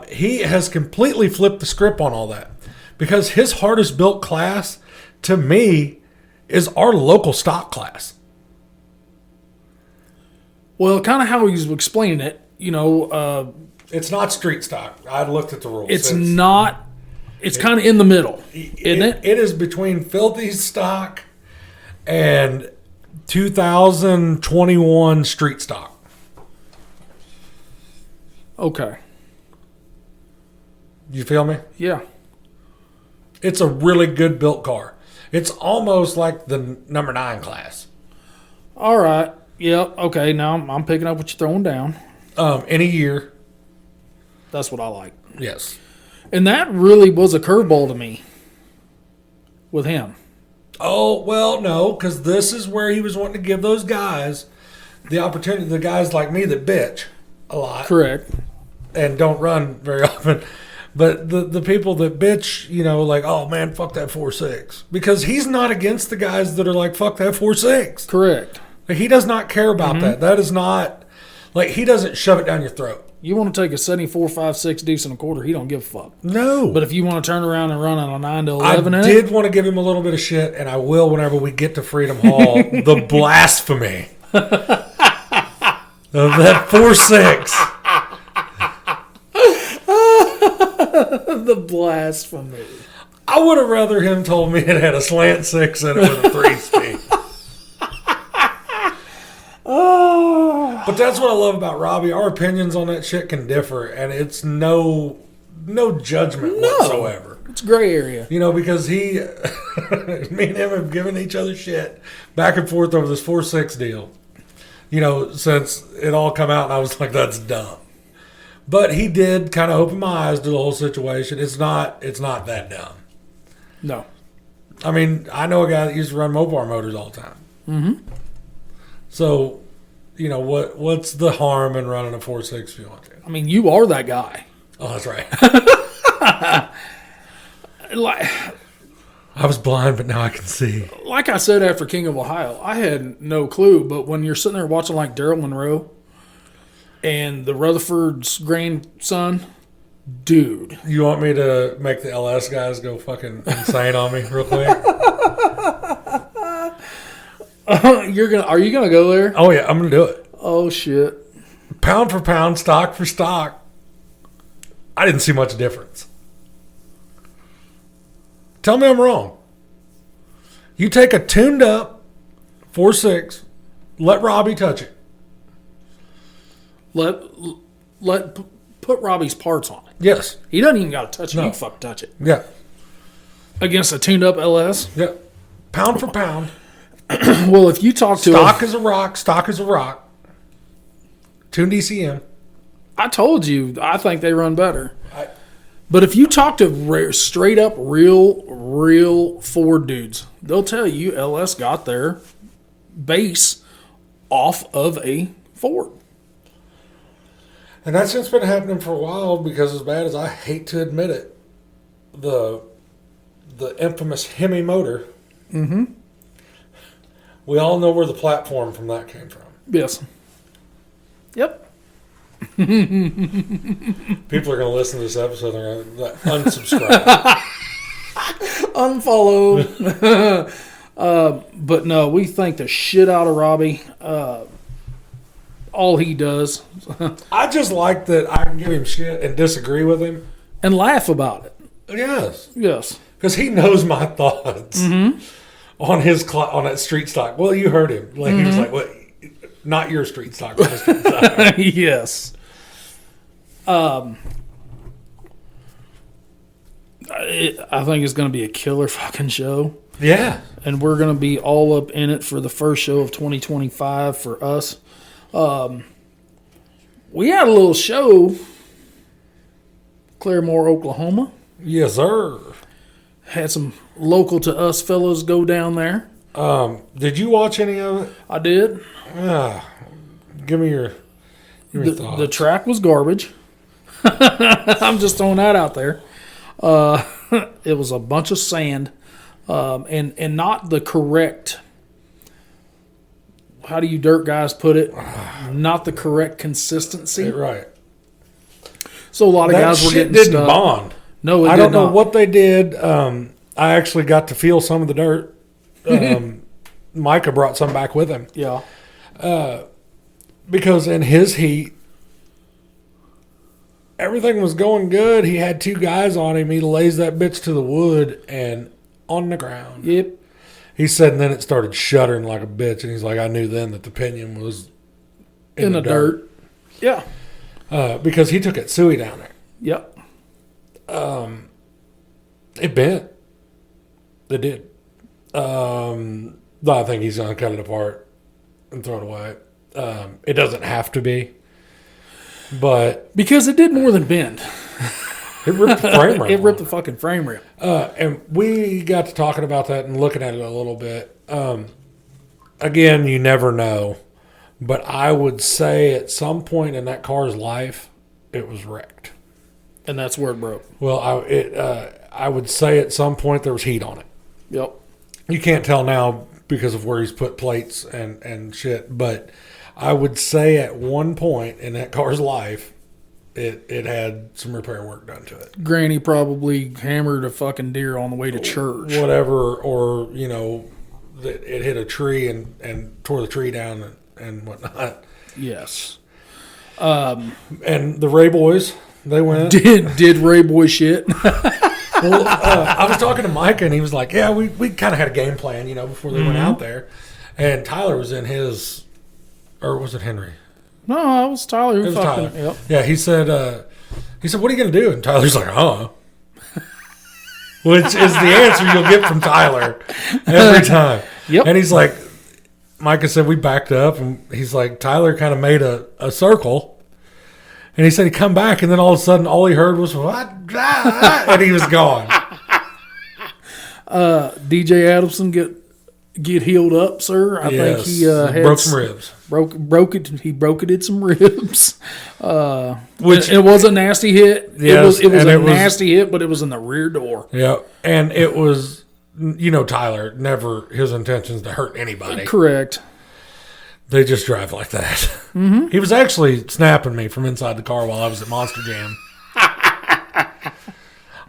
He has completely flipped the script on all that because his hardest built class, to me, is our local stock class. Well, kind of how he was explaining it, It's not street stock. I looked at the rules. it's not. It's kind of in the middle, isn't it? It is between filthy stock and 2021 street stock. Okay. You feel me? Yeah. It's a really good built car. It's almost like the number 9 class. All right. Yep. Okay. Now I'm picking up what you're throwing down. In a year. That's what I like. Yes. And that really was a curveball to me with him. Oh, well, no, because this is where he was wanting to give those guys the opportunity, the guys like me that bitch a lot. Correct. And don't run very often. But the people that bitch, you know, like, oh, man, fuck that 4.6. Because he's not against the guys that are like, fuck that 4.6. Correct. Like, he does not care about that. That is not, like, he doesn't shove it down your throat. You want to take a 74.56 deuce and a quarter, he don't give a fuck. No. But if you want to turn around and run on a 9 to 11 I did want to give him a little bit of shit, and I will whenever we get to Freedom Hall. The blasphemy of that 4.6. The blasphemy. I would have rather him told me it had a slant 6 in it with a 3-speed. But that's what I love about Robbie. Our opinions on that shit can differ, and it's no judgment whatsoever. It's a gray area. You know, because me and him have given each other shit back and forth over this 4.6 deal. You know, since it all come out, and I was like, that's dumb. But he did kind of open my eyes to the whole situation. It's not that dumb. No. I mean, I know a guy that used to run Mopar motors all the time. Mm-hmm. So, you know, what's the harm in running a 4.6 if you want to? I mean, you are that guy. Oh, that's right. Like, I was blind, but now I can see. like I said after King of Ohio, I had no clue. But when you're sitting there watching like Daryl Monroe and the Rutherford's grandson, dude. You want me to make the LS guys go fucking insane on me real quick? Are you gonna go there? Oh, yeah, I'm going to do it. Oh, shit. Pound for pound, stock for stock, I didn't see much difference. Tell me I'm wrong. You take a tuned up 4.6, let Robbie touch it. Put Robbie's parts on it. Yes. He doesn't even got to touch it. No. You can fucking touch it. Yeah. Against a tuned up LS? Yeah. Pound for pound. Well, if you talk to Stock is a rock. Stock is a rock. Tuned DCM. I told you, I think they run better. But if you talk to straight up real Ford dudes, they'll tell you LS got their base off of a Ford. And that's just been happening for a while because, as bad as I hate to admit it, the infamous Hemi motor, we all know where the platform from that came from. Yes. Yep. People are going to listen to this episode and they're going to unsubscribe. Unfollow. But no, we think the shit out of Robbie. All he does. I just like that I can give him shit and disagree with him. And laugh about it. Yes. Yes. Because he knows my thoughts on on that street stock. Well, you heard him. Like he was like, "What? Not your street stock, my street stock." Yes. I think it's going to be a killer fucking show. Yeah. And we're going to be all up in it for the first show of 2025 for us. We had a little show, Claremore, Oklahoma. Yes, sir. Had some local to us fellows go down there. Did you watch any of it? I did. Give me your thoughts. The track was garbage. I'm just throwing that out there. It was a bunch of sand, and not the correct. How do you dirt guys put it? Not the correct consistency. Right. So a lot of guys were getting didn't stuck. bond. No, I don't know what they did. I actually got to feel some of the dirt. Micah brought some back with him. Yeah. Because in his heat, everything was going good. He had 2 guys on him. He lays that bitch to the wood and on the ground. Yep. He said, and then it started shuddering like a bitch. And he's like, I knew then that the pinion was in the dirt. Yeah. because he took it suey down there. Yep. It bent. It did. I think he's going to cut it apart and throw it away. It doesn't have to be. But because it did more than bend. It ripped the frame rail. It ripped the fucking frame rail. And we got to talking about that and looking at it a little bit. Again, you never know. But I would say at some point in that car's life, it was wrecked. And that's where it broke. Well, I would say at some point there was heat on it. Yep. You can't tell now because of where he's put plates and shit. But I would say at one point in that car's life, it had some repair work done to it. Granny probably hammered a fucking deer on the way to church. Whatever, or, it hit a tree and tore the tree down and whatnot. Yes. And the Ray boys, they went. Did Ray boy shit? Well, I was talking to Micah, and he was like, yeah, we kind of had a game plan, before they went out there. And Tyler was in his, or was it Henry? No, it was Tyler. It was Tyler. Yep. Yeah, he said, what are you going to do? And Tyler's like, which is the answer you'll get from Tyler every time. Yep. And he's like, Micah said, we backed up, and he's like, Tyler kind of made a circle. And he said he come back, and then all of a sudden, all he heard was, what? And he was gone. DJ Adamson get healed up, sir. I think he had broke some ribs. Broke it. He broke it in some ribs. Which it was a nasty hit. Yes, it was a nasty hit, but it was in the rear door. Yeah, and it was, Tyler, never his intentions to hurt anybody. Correct. They just drive like that. Mm-hmm. He was actually snapping me from inside the car while I was at Monster Jam.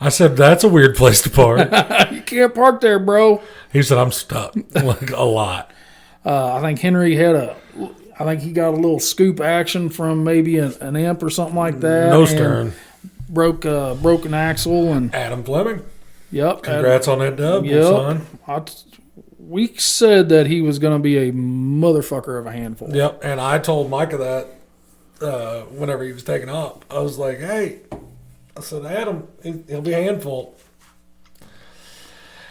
I said, that's a weird place to park. You can't park there, bro. He said, I'm stuck. Like, a lot. I think Henry I think he got a little scoop action from maybe an imp or something like that. No stern. Broke an axle. And Adam Fleming. Yep. Congrats on that dub, yep. son. We said that he was going to be a motherfucker of a handful. Yep, and I told Micah that whenever he was taking off. I was like, hey, I said, Adam, he'll be a handful.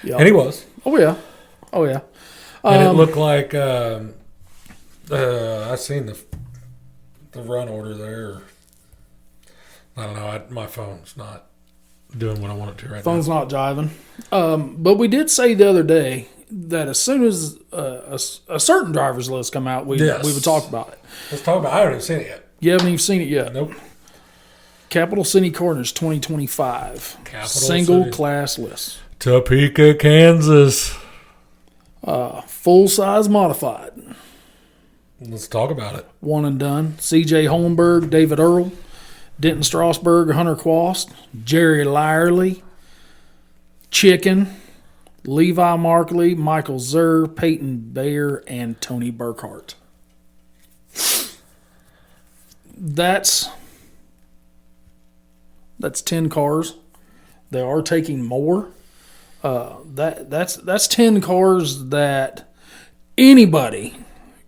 Yep. And he was. Oh, yeah. And it looked like I seen the run order there. I don't know. My phone's not doing what I want it to right now. Phone's not jiving. But we did say the other day that as soon as a certain driver's list come out, we would talk about it. Let's talk about it. I haven't even seen it yet. You haven't even seen it yet? Nope. Capital City Corners 2025. Single class list. Topeka, Kansas. Full-size modified. Let's talk about it. One and done. C.J. Holmberg, David Earl, Denton Strasburg, Hunter Quast, Jerry Lyerly, Chicken, Levi Markley, Michael Zerr, Peyton Bayer, and Tony Burkhart. That's 10 cars. They are taking more. That's 10 cars that anybody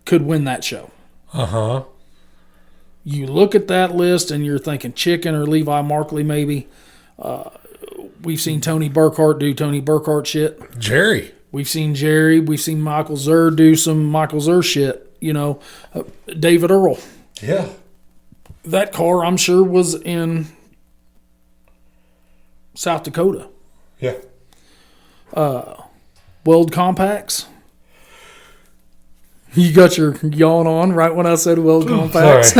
could win that show. Uh-huh. You look at that list and you're thinking Chicken or Levi Markley maybe. We've seen Tony Burkhart do Tony Burkhart shit. Jerry. We've seen Jerry. We've seen Michael Zerr do some Michael Zerr shit. David Earl. Yeah. That car, I'm sure, was in South Dakota. Yeah. Weld Compacts. You got your yawn on right when I said Weld Compacts.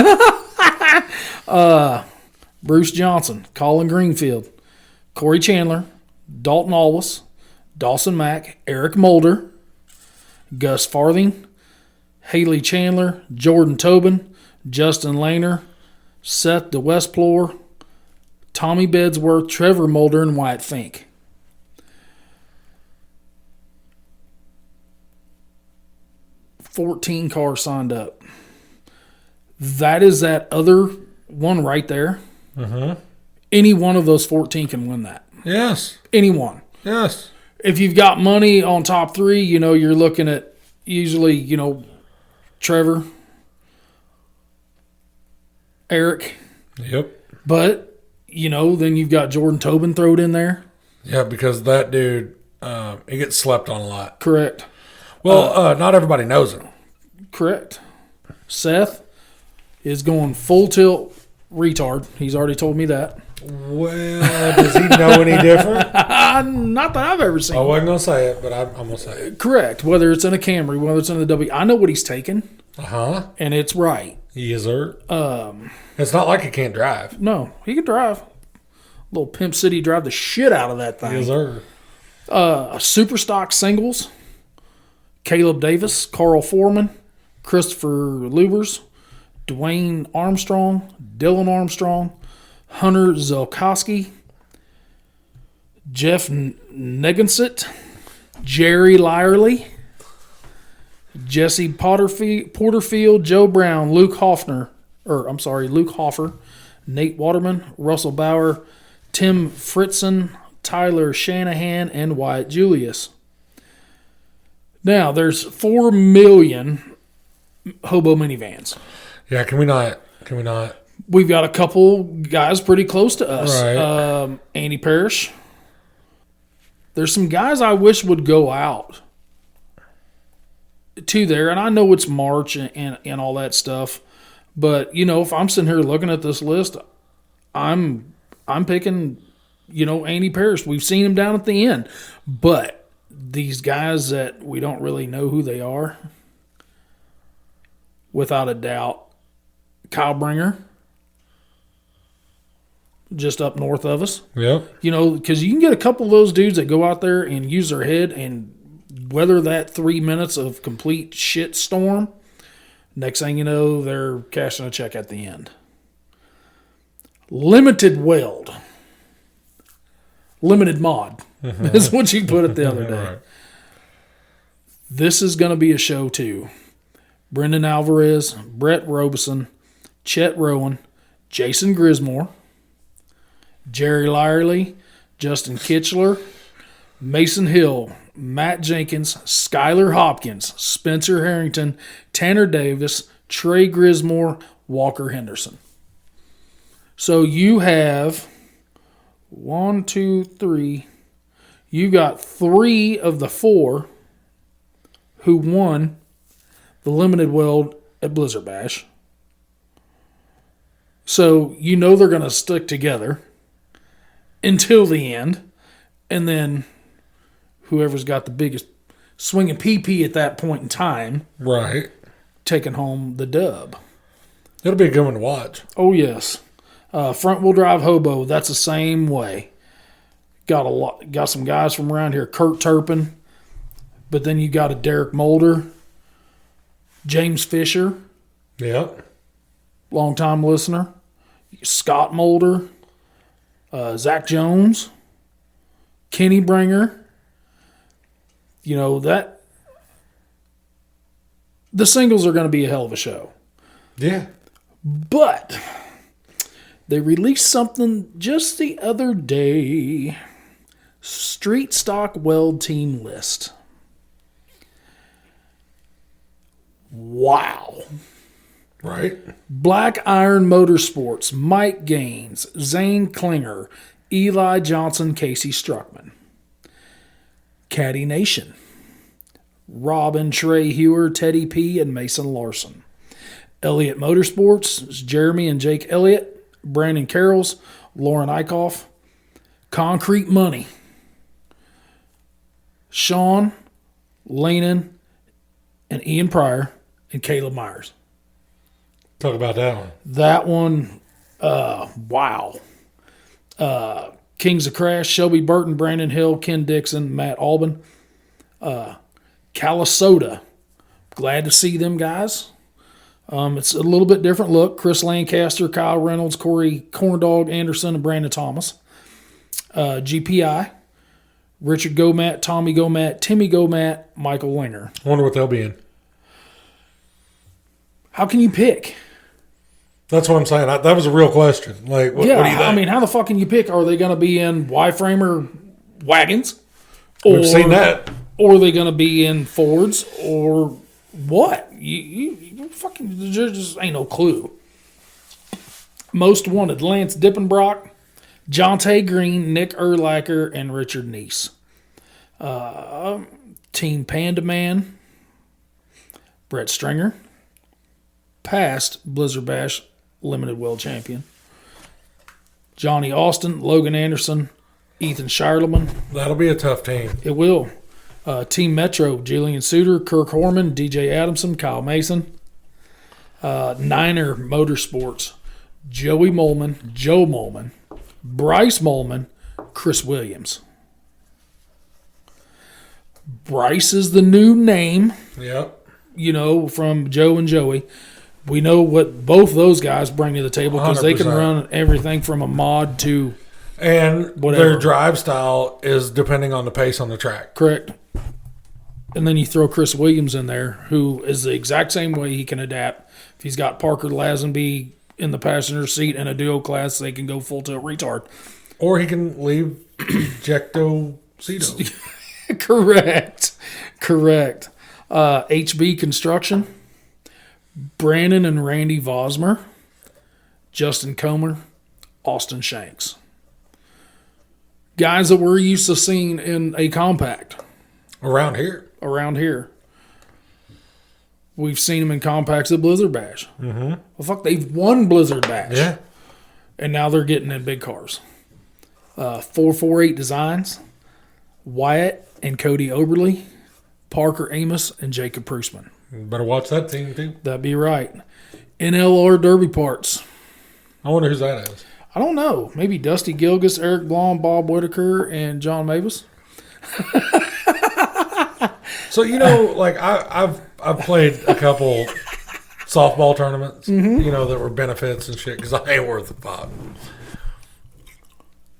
Bruce Johnson, Colin Greenfield, Corey Chandler, Dalton Alwas, Dawson Mack, Eric Mulder, Gus Farthing, Haley Chandler, Jordan Tobin, Justin Lehner, Seth DeWestplour, Tommy Bedsworth, Trevor Mulder, and Wyatt Fink. $14 cars signed up. That is that other one right there. Uh-huh. Any one of those 14 can win that. Yes. Any one. Yes. If you've got money on top three, you're looking at usually, Trevor, Eric, Yep. But, then you've got Jordan Tobin thrown in there. Yeah, because that dude, he gets slept on a lot. Correct. Well, not everybody knows him. Correct. Seth is going full tilt retard. He's already told me that. Well, does he know any different? Not that I've ever seen. I wasn't going to say it, but I'm going to say it. Correct. Whether it's in a Camry, whether it's in the W. I know what he's taken. Uh-huh. And it's right. Yes, sir. It's not like he can't drive. No, he can drive. Little Pimp City drive the shit out of that thing. Yes, sir. Super stock singles. Caleb Davis, Carl Foreman, Christopher Lubers, Dwayne Armstrong, Dylan Armstrong, Hunter Zelkowski, Jeff Negensit, Jerry Lyerly, Jesse Porterfield, Joe Brown, Luke Hoffer, Nate Waterman, Russell Bauer, Tim Fritzen, Tyler Shanahan, and Wyatt Julius. Now, there's 4 million hobo minivans. Yeah, can we not? We've got a couple guys pretty close to us. Right. Andy Parrish. There's some guys I wish would go out to there, and I know it's March and all that stuff, but, if I'm sitting here looking at this list, I'm picking, Andy Parrish. We've seen him down at the end, but these guys that we don't really know who they are, without a doubt, Kyle Bringer, just up north of us. Yep. Because you can get a couple of those dudes that go out there and use their head and weather that 3 minutes of complete shit storm. Next thing you know, they're cashing a check at the end. Limited weld. Limited mod. That's what you put it the other day. Right. This is going to be a show, too. Brendan Alvarez, Brett Robeson, Chet Rowan, Jason Grismore, Jerry Lyerly, Justin Kitchler, Mason Hill, Matt Jenkins, Skylar Hopkins, Spencer Harrington, Tanner Davis, Trey Grismore, Walker Henderson. So you have 1, 2, 3. You got 3 of the 4 who won the limited weld at Blizzard Bash. So they're going to stick together until the end. And then whoever's got the biggest swinging PP at that point in time. Right. Taking home the dub. It'll be a good one to watch. Oh, yes. Front wheel drive hobo, that's the same way. Got some guys from around here, Kurt Turpin, but then you got a Derek Mulder, James Fisher, Yep. long-time listener, Scott Mulder, Zach Jones, Kenny Bringer. The singles are going to be a hell of a show. Yeah. But they released something just the other day. Street stock weld team list. Wow. Right. Black Iron Motorsports, Mike Gaines, Zane Klinger, Eli Johnson, Casey Struckman. Caddy Nation, Robin Trey Hewer, Teddy P, and Mason Larson. Elliott Motorsports is Jeremy and Jake Elliott, Brandon Carrolls, Lauren Eichhoff. Concrete Money, Sean, Lanen, and Ian Pryor, and Caleb Myers. Talk about that one. That one, wow. Kings of Crash, Shelby Burton, Brandon Hill, Ken Dixon, Matt Albin. Calisoda, glad to see them guys. It's a little bit different look. Chris Lancaster, Kyle Reynolds, Corey Corndog Anderson, and Brandon Thomas. GPI, Richard Gomat, Tommy Gomat, Timmy Gomat, Michael Linger. I wonder what they'll be in. How can you pick? That's what I'm saying. That was a real question. Like, what do you think? I mean, how the fuck can you pick? Are they going to be in Y-framer wagons? We've seen that. Or are they going to be in Fords? Or what? You fucking, there just ain't no clue. Most Wanted, Lance Dippenbrock, Jonte Green, Nick Urlacher, and Richard Neese. Team Panda Man, Brett Stringer, past Blizzard Bash Limited World Champion. Johnny Austin, Logan Anderson, Ethan Shireman. That'll be a tough team. It will. Team Metro, Jillian Suter, Kirk Horman, DJ Adamson, Kyle Mason. Niner Motorsports, Joey Molman, Joe Molman, Bryce Molman, Chris Williams. Bryce is the new name, Yep. From Joe and Joey. We know what both those guys bring to the table because they can 100%. run everything from a mod to And whatever. their drive style is depending on the pace on the track. correct. And then you throw Chris Williams in there, who is the exact same way he can adapt. If he's got Parker Lazenby in the passenger seat in a duo class, they can go full tilt retard. Or he can leave Jecto Cito. Correct. HB Construction, Brandon and Randy Vosmer, Justin Comer, Austin Shanks. Guys that we're used to seeing in a compact Around here. around here. We've seen them in compacts at Blizzard Bash. Mm-hmm. Well, fuck, they've won Blizzard Bash. Yeah. And now they're getting in big cars. 448 Designs, Wyatt and Cody Oberly, Parker Amos, and Jacob Prusman. Better watch that team, too. That'd be right. NLR Derby Parts. I wonder who that is. I don't know. Maybe Dusty Gilgis, Eric Blom, Bob Whitaker, and John Mavis. So, I've played a couple softball tournaments, that were benefits and shit because I ain't worth a pop.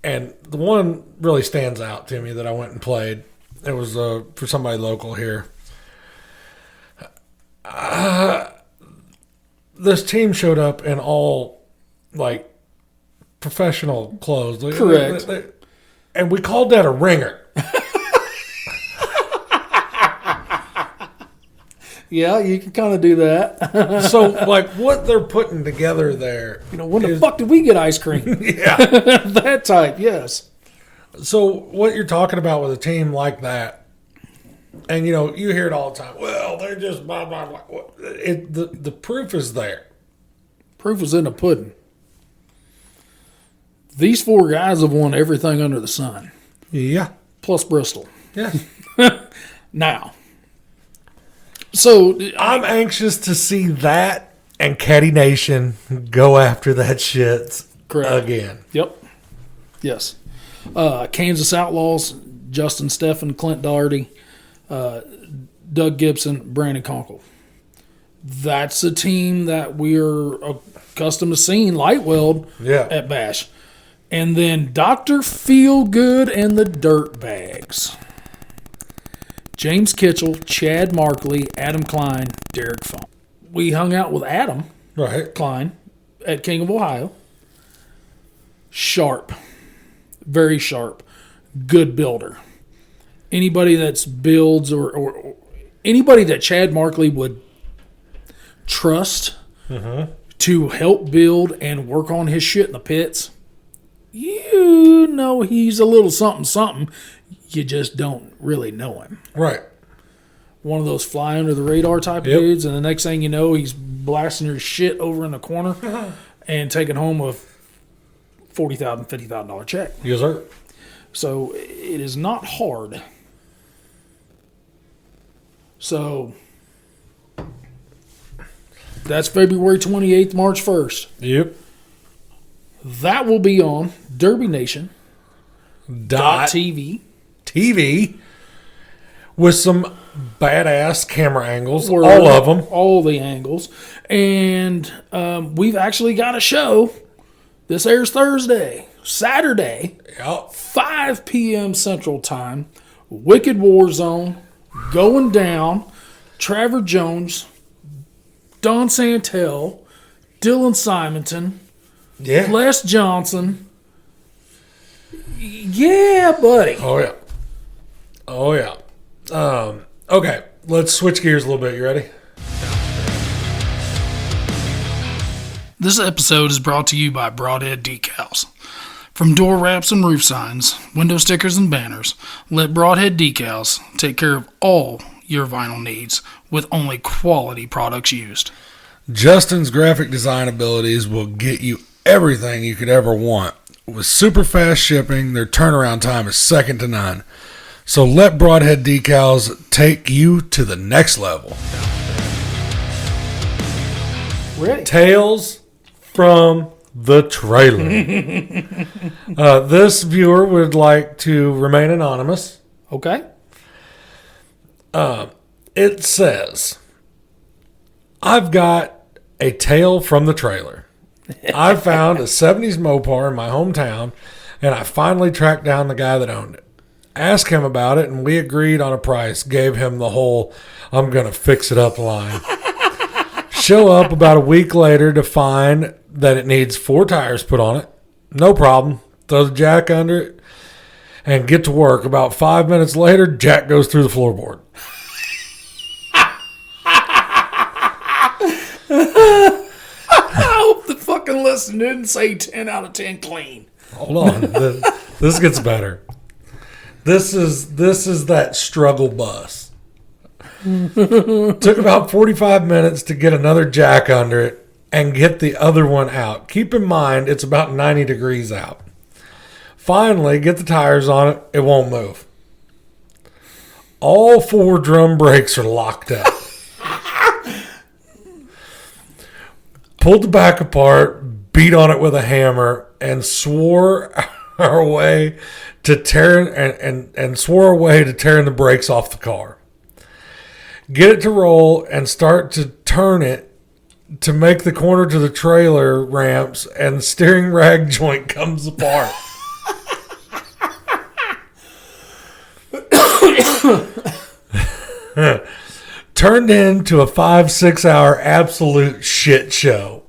And the one really stands out to me that I went and played. It was for somebody local here. This team showed up in all, professional clothes. Correct. And we called that a ringer. Yeah, you can kind of do that. So, what they're putting together there. When the fuck did we get ice cream? Yeah. That type, yes. So, what you're talking about with a team like that, and, you hear it all the time. Well, they're just blah, blah, blah. The proof is there. Proof is in the pudding. These four guys have won everything under the sun, Yeah. plus Bristol. Yeah. Now, so I'm anxious to see that and Caddy Nation go after that shit Correct. again. Yep. Yes. Kansas Outlaws, Justin Steffen, Clint Doherty, Doug Gibson, Brandon Conkle. That's a team that we're accustomed to seeing light weld at Bash. And then Dr. Feelgood and the Dirtbags. James Kitchell, Chad Markley, Adam Klein, Derek Funk. We hung out with Adam Right. Klein at King of Ohio. Sharp. Very sharp. Good builder. Anybody that's builds or anybody that Chad Markley would trust to help build and work on his shit in the pits, he's a little something. You just don't really know him. Right. One of those fly under the radar type Yep. of dudes, and the next thing you know, he's blasting your shit over in the corner and taking home a $40,000, $50,000 check. Yes, sir. So it is not hard. So that's February 28th, March 1st. Yep. That will be on Derby Nation TV. TV with some badass camera angles, Word. all of them. All the angles. And we've actually got a show. This airs Thursday. Saturday, Yep. 5 p.m. Central Time. Wicked War Zone. Going down. Trevor Jones. Don Santel. Dylan Simonton. Yeah. Les Johnson. Yeah, buddy. Oh, yeah. Oh, yeah. Okay, let's switch gears a little bit. You ready? This episode is brought to you by Broadhead Decals. From door wraps and roof signs, window stickers and banners, let Broadhead Decals take care of all your vinyl needs with only quality products used. Justin's graphic design abilities will get you everything you could ever want. With super fast shipping, their turnaround time is second to none. So let Broadhead Decals take you to the next level. Ready? Tales from the trailer. This viewer would like to remain anonymous. Okay. It says, I've got a tale from the trailer. I found a 70s Mopar in my hometown, and I finally tracked down the guy that owned it. Asked him about it, and we agreed on a price. Gave him the whole, I'm going to fix it up line. Show up about a week later to find that it needs 4 tires put on it. No problem. Throw the jack under it and get to work. About 5 minutes later, jack goes through the floorboard. I hope the fucking listener didn't say 10 out of 10 clean. Hold on. This gets better. This is that struggle bus. Took about 45 minutes to get another jack under it and get the other one out. Keep in mind, it's about 90 degrees out. Finally, get the tires on it. It won't move. All 4 drum brakes are locked up. Pulled the back apart, beat on it with a hammer, and swore our way to tearing the brakes off the car. Get it to roll and start to turn it to make the corner to the trailer ramps, and the steering rag joint comes apart. Turned into a 5-6 hour absolute shit show.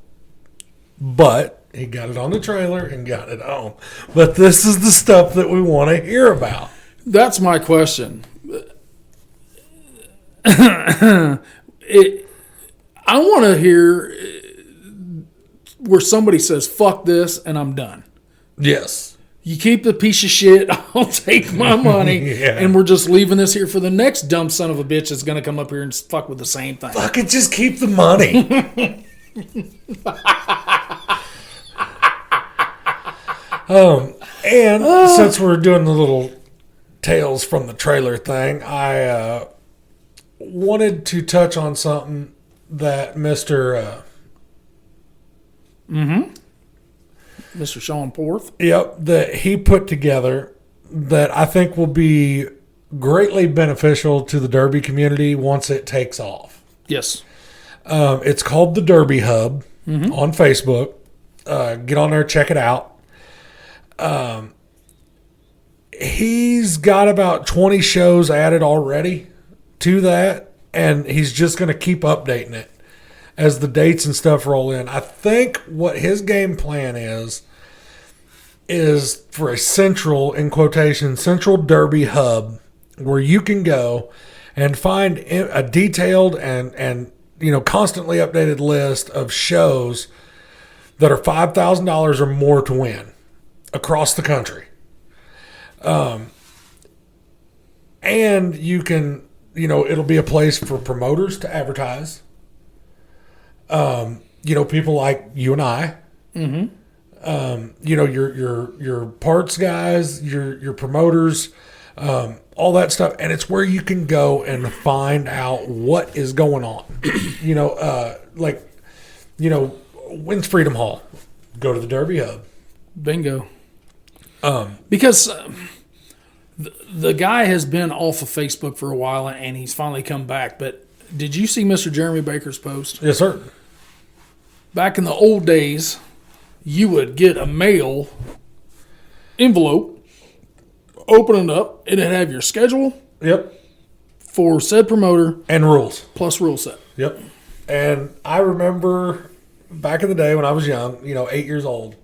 But he got it on the trailer and got it home. But this is the stuff that we want to hear about. That's my question. I want to hear where somebody says, fuck this, and I'm done. Yes. You keep the piece of shit, I'll take my money, Yeah. and we're just leaving this here for the next dumb son of a bitch that's going to come up here and fuck with the same thing. Fuck it, just keep the money. And since we're doing the little tales from the trailer thing, I wanted to touch on something that Mr. Mr. Sean Porth. Yep, that he put together that I think will be greatly beneficial to the Derby community once it takes off. Yes. It's called the Derby Hub on Facebook. Get on there, check it out. He's got about 20 shows added already to that, and he's just going to keep updating it as the dates and stuff roll in. I think what his game plan is for a central, in quotation, central Derby hub where you can go and find a detailed and constantly updated list of shows that are $5,000 or more to win across the country. And you can, it'll be a place for promoters to advertise. People like you and I. Your parts guys, your promoters, all that stuff, and it's where you can go and find out what is going on. When's Freedom Hall? Go to the Derby Hub. Bingo. Because the guy has been off of Facebook for a while, and he's finally come back. But did you see Mr. Jeremy Baker's post? Yes, sir. Back in the old days, you would get a mail envelope, open it up, and it'd have your schedule. Yep. For said promoter. And rules. Plus rule set. Yep. And I remember back in the day when I was young, 8 years old,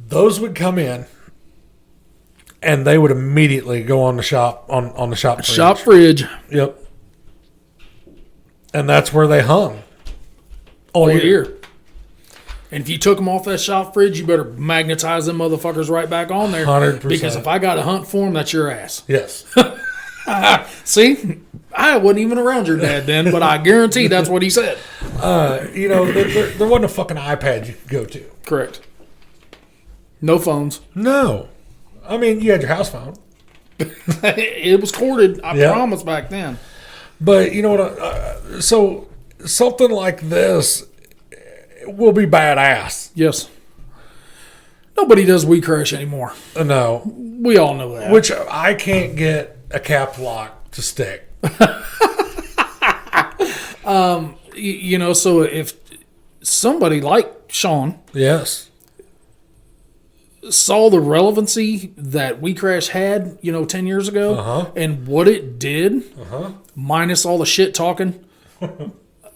those would come in and they would immediately go on the shop on the shop fridge. Shop fridge. Yep. And that's where they hung all year. And if you took them off that shop fridge, you better magnetize them motherfuckers right back on there. 100%. Because if I got to hunt for them, that's your ass. Yes. See, I wasn't even around your dad then, but I guarantee that's what he said. There wasn't a fucking iPad you could go to. Correct. No phones. No. I mean, you had your house phone. It was corded, I promise, back then. But you know what? So something like this will be badass. Yes. Nobody does We Crash anymore. No. We all know that. Which I can't get a cap lock to stick. So if somebody like Sean Yes. saw the relevancy that We Crash had, 10 years ago, and what it did, minus all the shit talking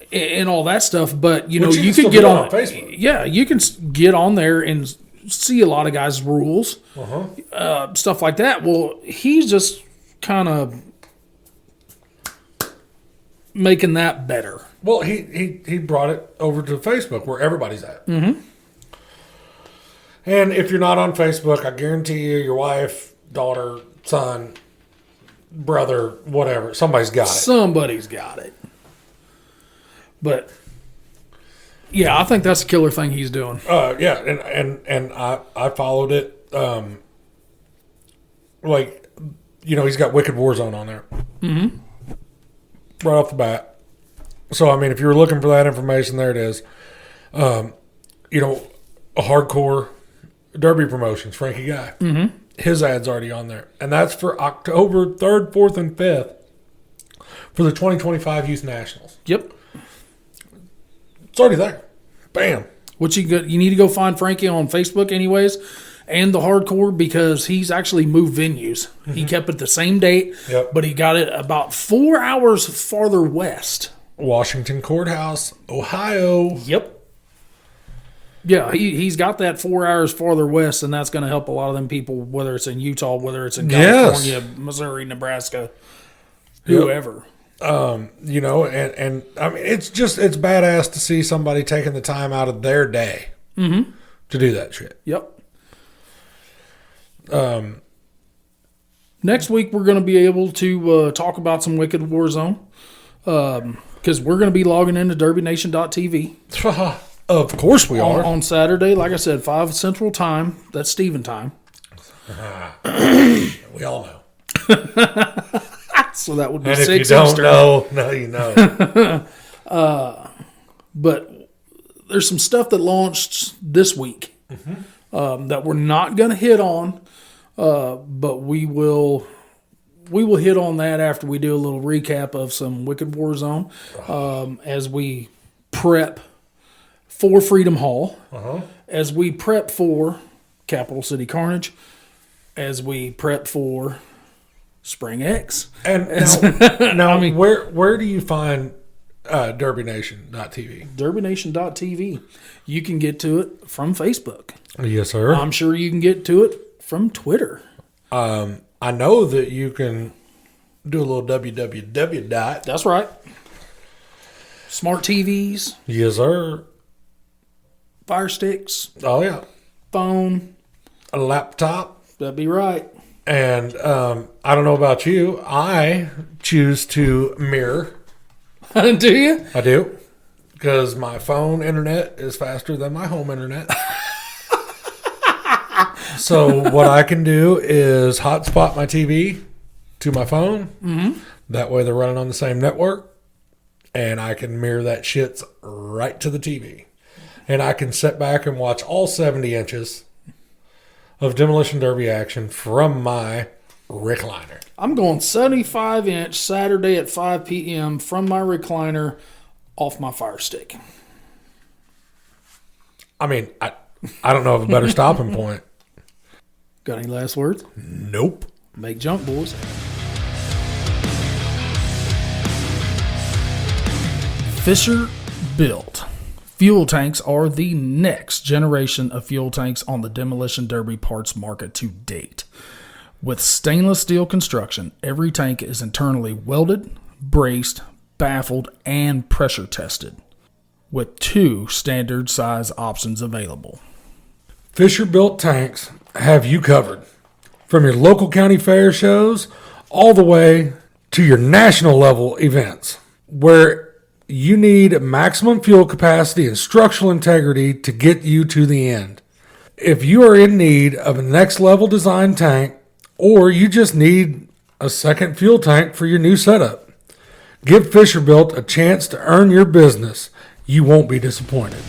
and all that stuff, but you can get on Facebook. Yeah, you can get on there and see a lot of guys' rules, stuff like that. Well, he's just kind of making that better. Well, he brought it over to Facebook where everybody's at. Mm-hmm. And if you're not on Facebook, I guarantee you, your wife, daughter, son, brother, whatever, somebody's got it. Somebody's got it. But yeah, I think that's a killer thing he's doing. Yeah, and I followed it. He's got Wicked Warzone on there. Mm-hmm. Right off the bat. So, I mean, if you were looking for that information, there it is. A hardcore Derby Promotions, Frankie Guy. Mm-hmm. His ad's already on there. And that's for October 3rd, 4th, and 5th for the 2025 Youth Nationals. Yep. It's already there. Bam. You need to go find Frankie on Facebook anyways, and the hardcore, because he's actually moved venues. Mm-hmm. He kept it the same date, but he got it about 4 hours farther west. Washington Courthouse, Ohio. Yep. Yeah, he's got that 4 hours farther west, and that's going to help a lot of them people, whether it's in Utah, whether it's in California, Missouri, Nebraska, whoever. And I mean, it's badass to see somebody taking the time out of their day to do that shit. Yep. Next week, we're going to be able to talk about some Wicked Warzone, because we're going to be logging into DerbyNation.tv. Of course we are. On Saturday, like I said, 5 Central Time. That's Steven time. We all know. So that would be and 6 if you don't Eastern. know, now you know. But there's some stuff that launched this week that we're not going to hit on, but we will hit on that after we do a little recap of some Wicked Warzone as we prep for Freedom Hall, as we prep for Capital City Carnage, as we prep for Spring X. And now I mean, where do you find DerbyNation.tv? DerbyNation.tv. You can get to it from Facebook. Yes, sir. I'm sure you can get to it from Twitter. I know that you can do a little www. That's right. Smart TVs. Yes, sir. Fire sticks. Oh, yeah. Phone. A laptop. That'd be right. And I don't know about you. I choose to mirror. Do you? I do. Because my phone internet is faster than my home internet. So what I can do is hotspot my TV to my phone. Mm-hmm. That way they're running on the same network. And I can mirror that shit right to the TV. And I can sit back and watch all 70 inches of Demolition Derby action from my recliner. I'm going 75-inch Saturday at 5 p.m. from my recliner off my Fire Stick. I mean, I don't know of a better stopping point. Got any last words? Nope. Make jump, boys. Fisher built. Fuel tanks are the next generation of fuel tanks on the Demolition Derby parts market to date. With stainless steel construction, every tank is internally welded, braced, baffled, and pressure tested. with 2 standard size options available. Fisher-Built tanks have you covered. From your local county fair shows all the way to your national level events, where you need maximum fuel capacity and structural integrity to get you to the end. If you are in need of a next level design tank, or you just need a second fuel tank for your new setup, give Fisher-Built a chance to earn your business. You won't be disappointed.